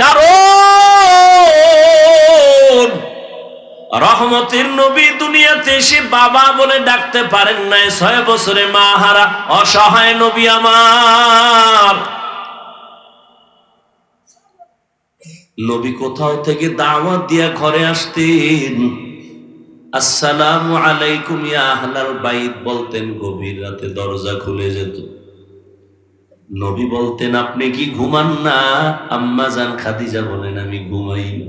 কারণ রহমতের নবী দুনিয়াতে এসে বাবা বলে ডাকতে পারেন না। 6 বছরে মা হারা অসহায় নবী আমার। নবী কোথাও থেকে দাওয়াত দিয়া ঘরে আসতেন, আসসালামু আলাইকুম ইয়া আহলাল বাইত বলতেন, গভীর রাতে দরজা খুলে যেত। নবী বলতেন, আপনি কি ঘুমান না? আম্মাজান খাদিজা বলেন, আমি ঘুমাই না,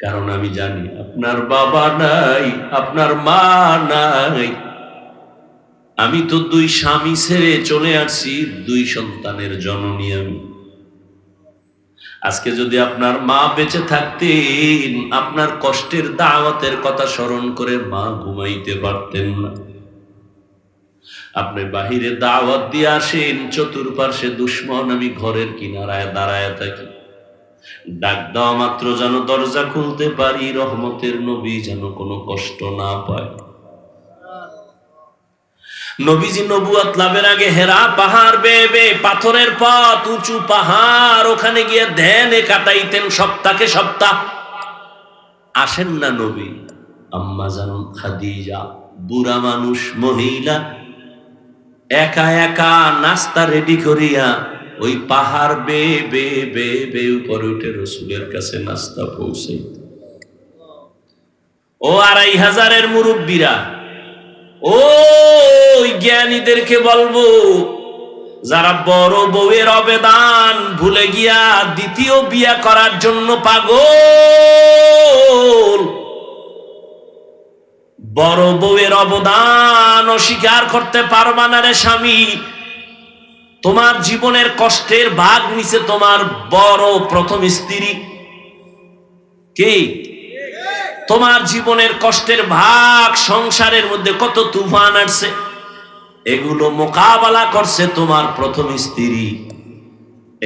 কারণ আমি জানি আপনার বাবা নাই, আপনার মা নাই। আমি তো 2 স্বামী ছেড়ে চলে আসছি, 2 সন্তানের জননী আমি। আজকে যদি আপনার মা বেঁচে থাকতেন, আপনার কষ্টের দাওয়াতের কথা স্মরণ করে মা ঘুমাইতে পারতেন না। আপনি বাহিরে দাওয়াত দিয়ে আসেন, চতুর্পার্শ্বে দুশ্মন, আমি ঘরের কিনারায় দাঁড়ায় থাকি, ডাক দেওয়া মাত্র যেন দরজা খুলতে পারি, রহমতের নবী যেন কোনো কষ্ট না পায়। নবীজি নবুয়ত লাভের আগে হেরা পাহাড় বেয়ে বেয়ে, পাথরের পথ, উঁচু পাহাড়, ওখানে গিয়ে ধ্যানে কাটাইতেন সপ্তাহে সপ্তাহ। আসেন না নবী, আম্মা জান খাদিজা বুড়া মানুষ মহিলা একা একা নাস্তা রেডি করিয়া ওই পাহাড় বেয়ে বেয়ে বেয়ে বেয়ে উপরে উঠে রসুলের কাছে নাস্তা পৌঁছে। ও ২৫০০-এর মুরব্বীরা, ও জ্ঞানীদেরকে বলবো, যারা বড় বউয়ের অবদান ভুলে গিয়া দ্বিতীয় বিয়া করার জন্য পাগল, বড় বউয়ের অবদান অস্বীকার করতে পারবা না রে স্বামী। তোমার জীবনের কষ্টের ভাগ নিছে তোমার বড় প্রথম স্ত্রী। কি তোমার জীবনের কষ্টের ভাগ, সংসারের মধ্যে কত তুফান আসছে, এগুলো মোকাবেলা করছে তোমার প্রথম স্ত্রী।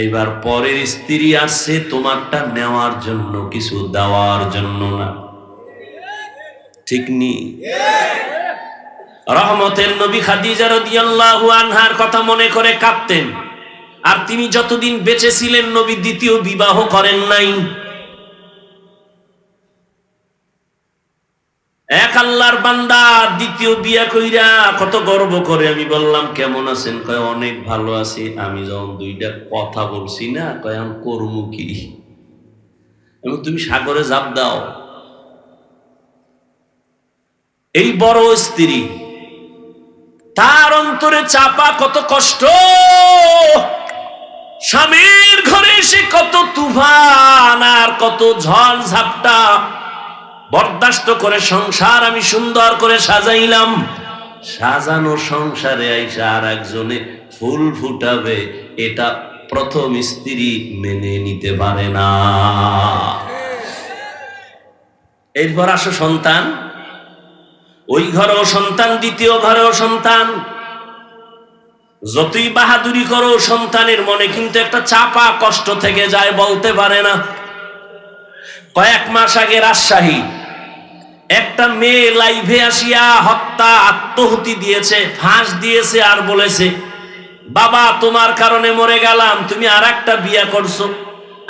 এবার পরের স্ত্রী আসছে তোমারটা নেওয়ার জন্য, কিছু দেওয়ার জন্য না। ঠিক নি? রহমতের নবী খাদিজা রাদিয়াল্লাহু আনহার কথা মনে করে কাঁদতেন। আর তিনি যতদিন বেঁচে ছিলেন নবী দ্বিতীয় বিবাহ করেন নাই। এক আল্লাহর বান্দা দ্বিতীয় বিয়া কইরা কত গর্ব করে। আমি বললাম কেমন আছেন? কয় অনেক ভালো আছি। আমি যখন দুইটা কথা বলছি না, কয় আমি করমু কি? এবং তুমি সাগরে জাপ দাও। এই বড় স্ত্রী, তার অন্তরে চাপা কত কষ্ট, স্বামীর ঘরে এসে কত তুফান আর কত ঝড় ঝাপটা বরদাস্ত করে সংসার আমি সুন্দর করে সাজাইলাম। সাজানো সংসারে আইসা আর একজনে ফুল ফুটাবে, এটা প্রথম স্ত্রী মেনে নিতে পারে না। এরপর আসো সন্তান, ওই ঘরেও সন্তান, দ্বিতীয় ঘরেও সন্তান। যতই বাহাদুরি করো, সন্তানের মনে কিন্তু একটা চাপা কষ্ট থেকে যায়, বলতে পারে না। কয়েক মাস আগে রাজশাহী একটা মেয়ে লাইভে আসিয়া আত্মহতি দিয়েছে, ফাঁস দিয়েছে আর বলেছে, বাবা তোমার কারণে মরে গেলাম, তুমি আর একটা বিয়ে করছো।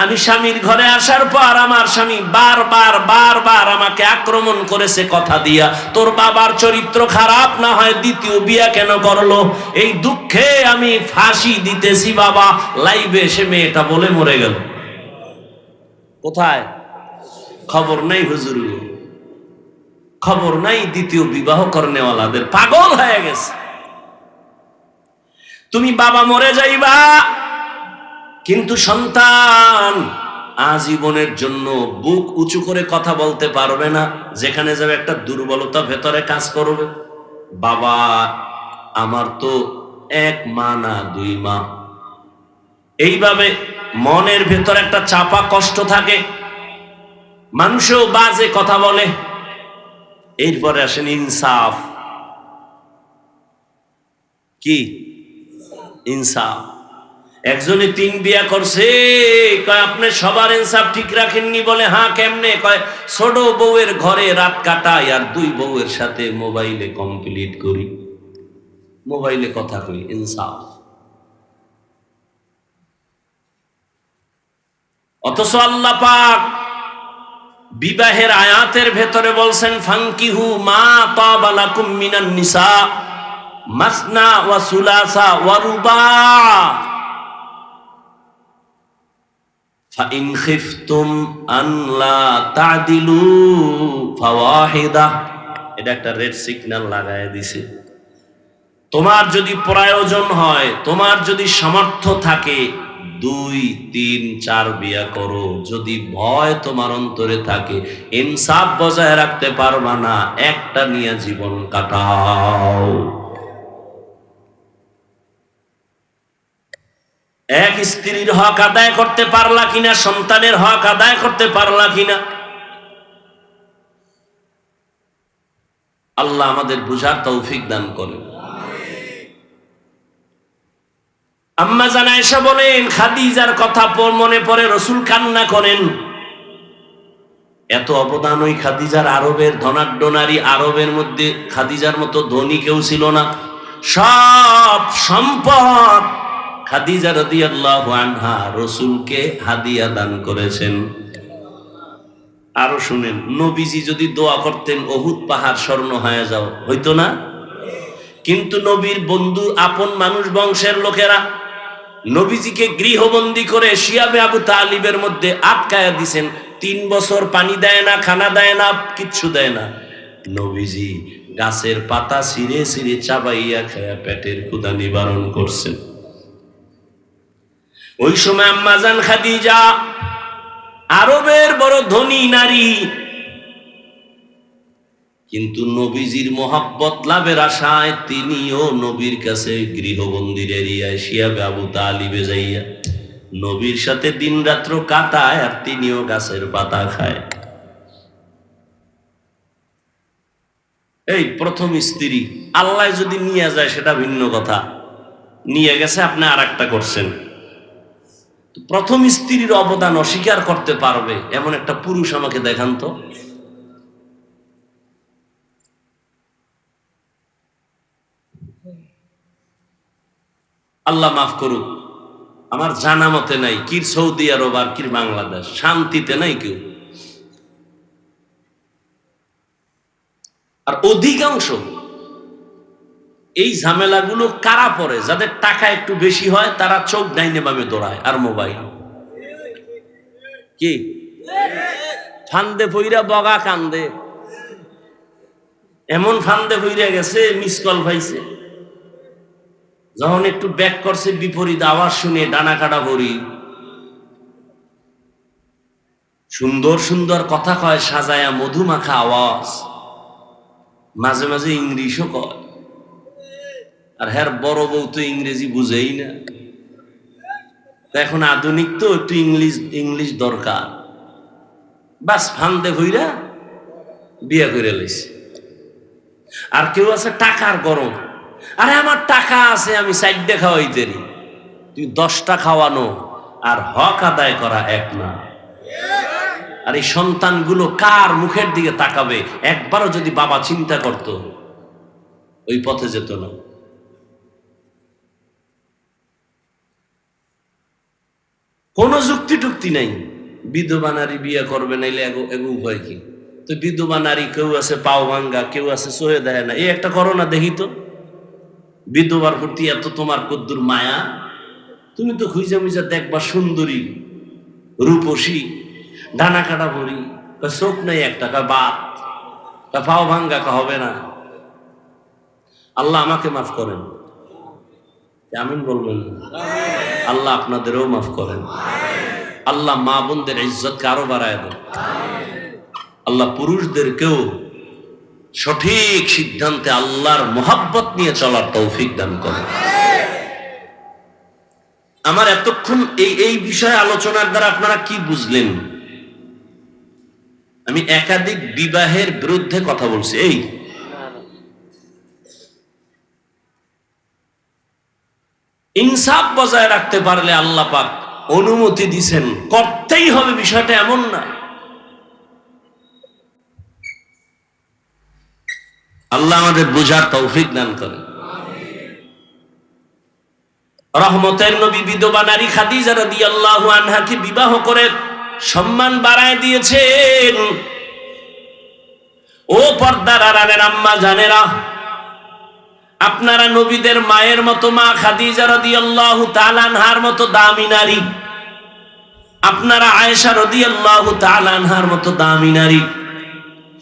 আমি স্বামীর ঘরে আসার পর আমার স্বামী বারবার বারবার আমাকে আক্রমণ করেছে কথা দিয়া, তোর বাবার চরিত্র খারাপ, না হয় দ্বিতীয় বিয়া কেন করলো? এই দুঃখে আমি ফাঁসি দিতেছি বাবা। লাইভে এসে মেয়েটা বলে মরে গেল। কোথায়? খবর নেই হুজুর, খবর নাই দ্বিতীয় বিবাহ করনেওয়ালাদের। পাগল হয়ে গেছে। তুমি বাবা মরে যাইবা, কিন্তু সন্তান আজীবনের জন্য বুক উঁচু করে কথা বলতে পারবে না। যেখানে যাবে একটা দুর্বলতা ভেতরে কাজ করবে। বাবা আমার তো এক মা না দুই মা। এইভাবে মনের ভেতর একটা চাপা কষ্ট থাকে, মানুষও বাজে কথা বলে। এরপরে আসেন ইনসাফ। কি ইনসাফ? একজনে ৩ বিয়া করছে, কয় আপনি সবার ইনসাফ ঠিক রাখেননি। বলে হ্যাঁ কেমনে? কয় ছোট বউয়ের ঘরে রাত কাটাই আর 2 বউয়ের সাথে মোবাইলে কমপ্লিট করি, মোবাইলে কথা কই। ইনসাফ। অথচ আল্লাহ পাক বিবাহের আয়াতের ভেতরে বলছেন, ফাঙ্কিহু মা তাবা লাকুম মিনান নিসা মাসনা ওয়া সুলাসা ওয়া রুবা ফাইন খিফতুম আন লা তা'দিলু ফাওয়াহিদা। এটা একটা রেড সিগন্যাল লাগায় দিছে। তোমার যদি প্রয়োজন হয়, তোমার যদি সামর্থ্য থাকে, 2, 3, 4 বিয়া করো। যদি ভয় তোমার অন্তরে থাকে, ইনসাফ বজায় রাখতে পারবা না, একটা নিয়ে জীবন কাটাও। এক স্ত্রীর হক আদায় করতে পারলা কিনা, সন্তানের হক আদায় করতে পারলা কিনা, আল্লাহ আমাদের বুঝার তৌফিক দান করেন। আম্মা জান আয়েশা বলেন, খাদিজার কথা মনে পড়ে রাসূল কান্না করেন। এত অবদান ওই খাদিজার। আরবের ধনাঢ্য নারী, আরবের মধ্যে খাদিজার মতো ধনী কেউ ছিল না। সব সম্পদ খাদিজা রাদিয়াল্লাহু আনহা রাসূলকে হাদিয়া দান করেছেন। আরো শুনেন, নবীজি যদি দোয়া করতেন উহুদ পাহাড় স্বর্ণ হয়ে যাও, হইতো না? কিন্তু নবীর বন্ধু আপন মানুষ বংশের লোকেরা নবীজিকে গৃহবন্দী করে শিয়াবে আবু তালিবের মধ্যে আটকায়া দিছেন। 3 বছর পানি দেয় না, খানা দেয় না, কিচ্ছু দেয় না। নবীজি গাছের পাতা ছিঁড়ে ছিঁড়ে চাবাইয়া খায়া পেটের ক্ষুধা নিবারণ করছেন। ওই সময় আম্মাজান খাদিজা আরবের বড় ধনী নারী, কিন্তু নবীজির মোহাব্বত লাভের আশায় তিনিও নবীর কাছে গৃহবন্দির এরিয়ায় শিয়াবে আবু তালিবে যাইয়া নবীর সাথে দিন রাত্র কাটায়, আর তিনিও গাছের পাতা খায়। এই প্রথম স্ত্রী আল্লাহ যদি নিয়ে যায় সেটা ভিন্ন কথা, নিয়ে গেছে আপনি আর একটা করছেন। প্রথম স্ত্রীর অবদান অস্বীকার করতে পারবে এমন একটা পুরুষ আমাকে দেখান তো। আল্লাহ মাফ করুক, আমার জানা মতে নাই। কি সৌদি আরব আর কি বাংলাদেশ, শান্তিতে নাই কেউ। আর অধিকাংশ এই ঝামেলাগুলো কারা পড়ে? যাদের টাকা একটু বেশি হয় তারা চোখ ডাইনে বামে দৌড়ায় আর মোবাইল। কি ফান্দে পইরা বগা কান্দে, এমন ফান্দে পইরা গেছে মিস কল পাইছে, যখন একটু ব্যাক করছে বিপরীত আওয়াজ শুনে ডানা কাটা ভরি। সুন্দর সুন্দর কথা কয় সাজায়া, মধুমাখা আওয়াজ, মাঝে মাঝে ইংলিশও কয়। আর হ্যার বড় বউ তো ইংরেজি বুঝেই না। এখন আধুনিক তো একটু ইংলিশ দরকার, বাস ফান্দে ভইরা বিয়ে করে লইছে। আর কেউ আছে টাকার গরম, আরে আমার টাকা আছে আমি 4টা খাওয়াইতেরি, তুই 10টা খাওয়ানো আর হক আদায় করা এক না। আর এই সন্তানগুলো কার মুখের দিকে তাকাবে? একবারও যদি বাবা চিন্তা করত ওই পথে যেত না। কোনো যুক্তি টুক্তি নাই। বিধবা নারী বিয়ে করবে নাইলে এগো উপায় কি? তো বিধবা নারী কেউ আছে পাও ভাঙ্গা, কেউ আছে সহে দেয় না। এই একটা করো না দেখি তো, বিধবার প্রতি এত তোমার কদ্দুর মায়া। তুমি তো খুঁজা মুজা দেখবা সুন্দরী রূপসী, ডানা কাটা ভরি, চোখ নাই একটা, বাত পাও ভাঙ্গা হবে না। আল্লাহ আমাকে মাফ করেন, আমিন বলবেন। আল্লাহ আপনাদেরও মাফ করেন। আল্লাহ মা বোনদের ইজ্জতকে আরো বাড়ায় দেন। আল্লাহ পুরুষদেরকেও সঠিক সিদ্ধান্তে আল্লাহর মোহাব্বত নিয়ে চলার তৌফিক দান করেন। আমার এতক্ষণ এই বিষয়ে আলোচনার দ্বারা আপনারা কি বুঝলেন? আমি একাধিক বিবাহের বিরুদ্ধে কথা বলছি। এই ইনসাফ বজায় রাখতে পারলে আল্লাহ পাক অনুমতি দিছেন, করতেই হবে, বিষয়টা এমন না। আল্লাহ আমাদের বুঝার তৌফিক দান করেন। রহমতের নবী বিধবা নারী খাদিজা রাদিয়াল্লাহু আনহাকে বিবাহ করে সম্মান বাড়ায় দিয়েছেন। ও পর্দার আড়ালের আম্মা জানেরা, আপনারা নবীদের মায়ের মতো মা খাদিজা রাদিয়াল্লাহু তাআলা আনহার মতো দামি নারী, আপনারা আয়েশা রাদিয়াল্লাহু তাআলা আনহার মতো দামি নারী,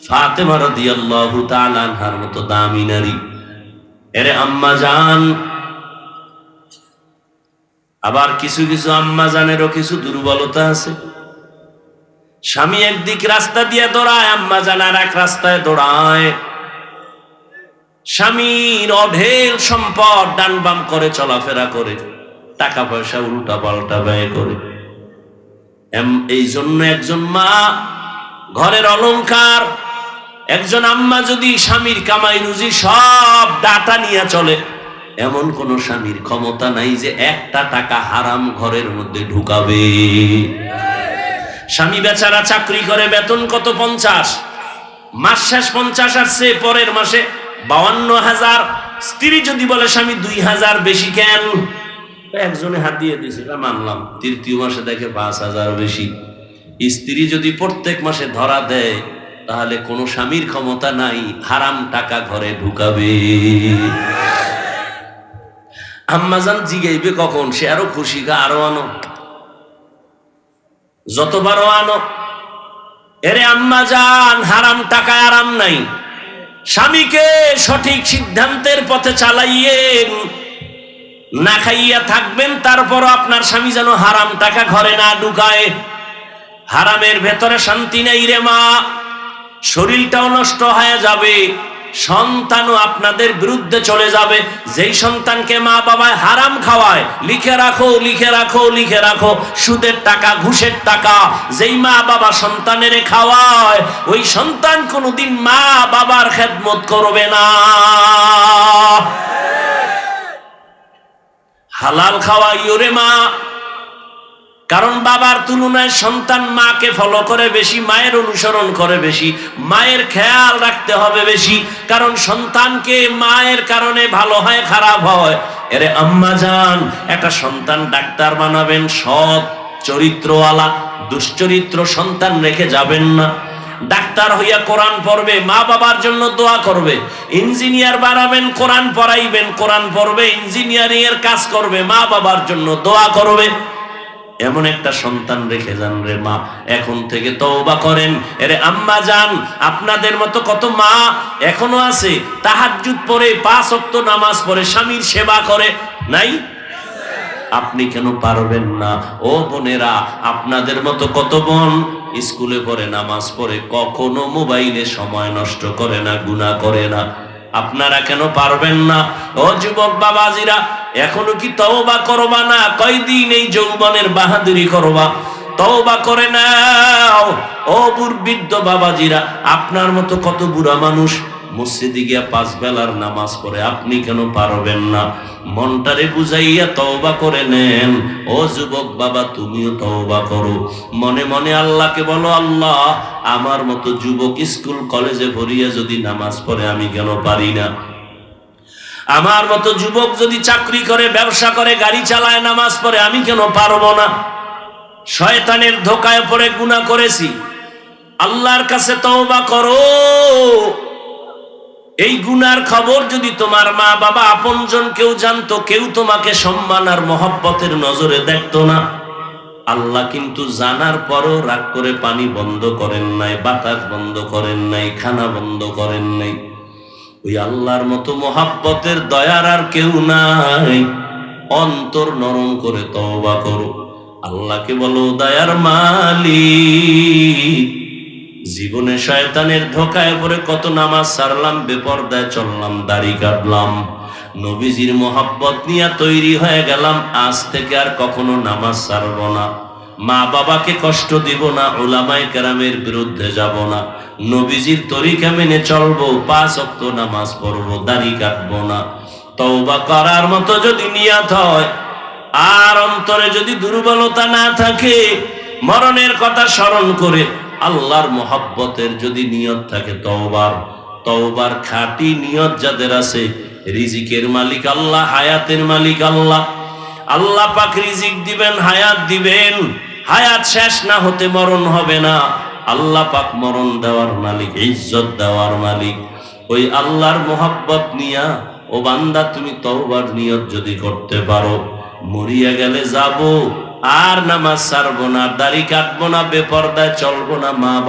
ফাতেমা রাদিয়াল্লাহু তাআলা আনহার মতো দামি নারী। এরে আম্মা জান, আবার কিছু কিছু আম্মা জানেরও কিছু দুর্বলতা আছে। স্বামী একদিক রাস্তা দিয়ে দৌড়ায়, আম্মা জান আর এক রাস্তায় দৌড়ায়। স্বামীর অঢেল সম্পদ ডান বাম করে চলাফেরা করে, টাকা পয়সা উল্টা পাল্টা ব্যয় করে। এই জন্য একজন মা ঘরের অলংকার, একজন আম্মা যদি স্বামীর কামাই রুজি সব ডাটা নিয়ে চলে, এমন কোন স্বামীর ক্ষমতা নাই যে একটা টাকা হারাম ঘরের মধ্যে ঢুকাবে। স্বামী বেচারা চাকরি করে, বেতন কত? 50, মাস শেষ 50 আসছে, পরের মাসে 52,000। স্ত্রী যদি বলে স্বামী 2,000 বেশি কেন? একজনে হাত দিয়ে দিয়েছে, মানলাম। তৃতীয় মাসে দেখে 5,000 বেশি। স্ত্রী যদি প্রত্যেক মাসে ধরা দেয় তাহলে কোনো স্বামীর ক্ষমতা নাই হারাম টাকা ঘরে ঢুকাবে। আম্মাজান জিগাইবে কখন, সে আরো খুশি, আরো আনো, যতবারও আনো। এরে আম্মাজান, হারাম টাকায় আরাম নাই। স্বামীকে সঠিক সিদ্ধান্তের পথে চালাইয়েন, না খাইয়া থাকবেন, তারপরও আপনার স্বামী যেন হারাম টাকা ঘরে না ঢুকায়। হারামের ভেতরে শান্তি নেই রে মা, শরীরটাও নষ্ট হয়ে যাবে, সন্তানও আপনাদের বিরুদ্ধে চলে যাবে। যেই সন্তানকে মা বাবায় হারাম খাওয়ায়, লিখে রাখো লিখে রাখো লিখে রাখো, সুদের টাকা ঘুষের টাকা যেই মা বাবা সন্তানের খাওয়ায়, ওই সন্তান কোনোদিন মা বাবার খেদমত করবে না। হালাল খাওয়াইও রে মা, কারণ বাবার তুলনায় সন্তান মাকে ফলো করে বেশি, মায়ের অনুসরণ করে বেশি, মায়ের খেয়াল রাখতে হবে বেশি, কারণ সন্তানকে মায়ের কারণে ভালো হয় খারাপ হয়। এরে আম্মা জান, একটা সন্তান ডাক্তার বানাবেন, সৎ চরিত্রওয়ালা, দুশ্চরিত্র সন্তান রেখে যাবেন না। ডাক্তার হইয়া কোরআন পড়বে, মা বাবার জন্য দোয়া করবে। ইঞ্জিনিয়ার বানাবেন, কোরআন পড়াইবেন, কোরআন পড়বে, ইঞ্জিনিয়ারিং এর কাজ করবে, মা বাবার জন্য দোয়া করবে। এমন একটা সন্তান রেখে যান রে মা, এখন থেকে তওবা করেন। এরে আম্মা জান, আপনাদের মতো কত মা এখনো আছে তাহাজ্জুদ পড়ে, 5 ওয়াক্ত নামাজ পড়ে, স্বামীর সেবা করে, নাই? আপনি কেন পারবেন না? ও বোনেরা, আপনাদের মতো কত বোন স্কুলে পড়ে, নামাজ পড়ে, কখনো মোবাইলে সময় নষ্ট করে না, গুনাহ করে না। আপনারা কেন পারবেন না? ও যুবক বাবাজিরা, এখনো কি তওবা করবা না? কয়দিন এই যৌবনের বাহাদুরি করবা? তওবা করে নাও। ও বৃদ্ধ বাবাজিরা, আপনার মতো কত বুড়া মানুষ মসজিদে গিয়া 5 বেলার নামাজ পড়ে, আপনি কেন পারবেন না? মনটারে বুঝাইয়া তওবা করে নেন। ও যুবক বাবা, তুমিও তওবা করো, মনে মনে আল্লাহকে বলো, আল্লাহ, আমার মতো যুবক স্কুল কলেজে ভরিয়া যদি নামাজ পড়ে, আমি কেন পারি না? আমার মতো যুবক যদি চাকরি করে, ব্যবসা করে, গাড়ি চালায়, নামাজ পড়ে, আমি কেন পারবো না? শয়তানের ধোকায় পড়ে গুনাহ করেছি, আল্লাহর কাছে তওবা করো। এই গুনার খবর যদি তোমার মা বাবা আপনজন কেউ জানতো, কেউ তোমাকে সম্মান আর মহব্বতের নজরে দেখতো না। আল্লাহ কিন্তু জানার পরও রাগ করে পানি বন্ধ করেন নাই, বাতাস বন্ধ করেন নাই, খানা বন্ধ করেন নাই। ওই আল্লাহর মতো মহব্বতের দয়ার আর কেউ নাই। অন্তর নরম করে তওবা করো, আল্লাহকে বলো, দয়ার মালিক, জীবনে শয়তানের ধোকায় পড়ে কত নামাজ ছাড়লাম, বেপরদায় চললাম, দাড়ি কাটলাম, নবীজির মহব্বত নিয়ে তৈরি হয়ে গেলাম, আজ থেকে আর কখনো নামাজ ছাড়ব না, মা বাবাকে কষ্ট দিব না, উলামায়ে কেরামের বিরুদ্ধে যাব না, নবীজির তরিকা মেনে চলবো, 5 ওয়াক্ত নামাজ পড়বো, দাড়ি কাটবো না। তওবা করার মতো যদি নিয়ত হয়, আর অন্তরে যদি দুর্বলতা না থাকে, মরণের কথা স্মরণ করে আল্লাহর মহব্বতের যদি নিয়ত থাকে, তওবার খাঁটি নিয়ত যাদের আছে, রিজিকের মালিক আল্লাহ, হায়াতের মালিক আল্লাহ। আল্লাহ পাক রিজিক দিবেন, হায়াত দিবেন, হায়াত শেষ না হতে মরণ হবে না। আল্লাহ পাক মরণ দেওয়ার মালিক, ইজ্জত দেওয়ার মালিক। ওই আল্লাহর মহব্বত নিয়া, ও বান্দা, তুমি তওবার নিয়ত যদি করতে পারো, মরিয়া গেলে যাব, আর নামাজ ছাড়বো না, দাড়ি কাটবো না, বেপরদায় চলবো না, মা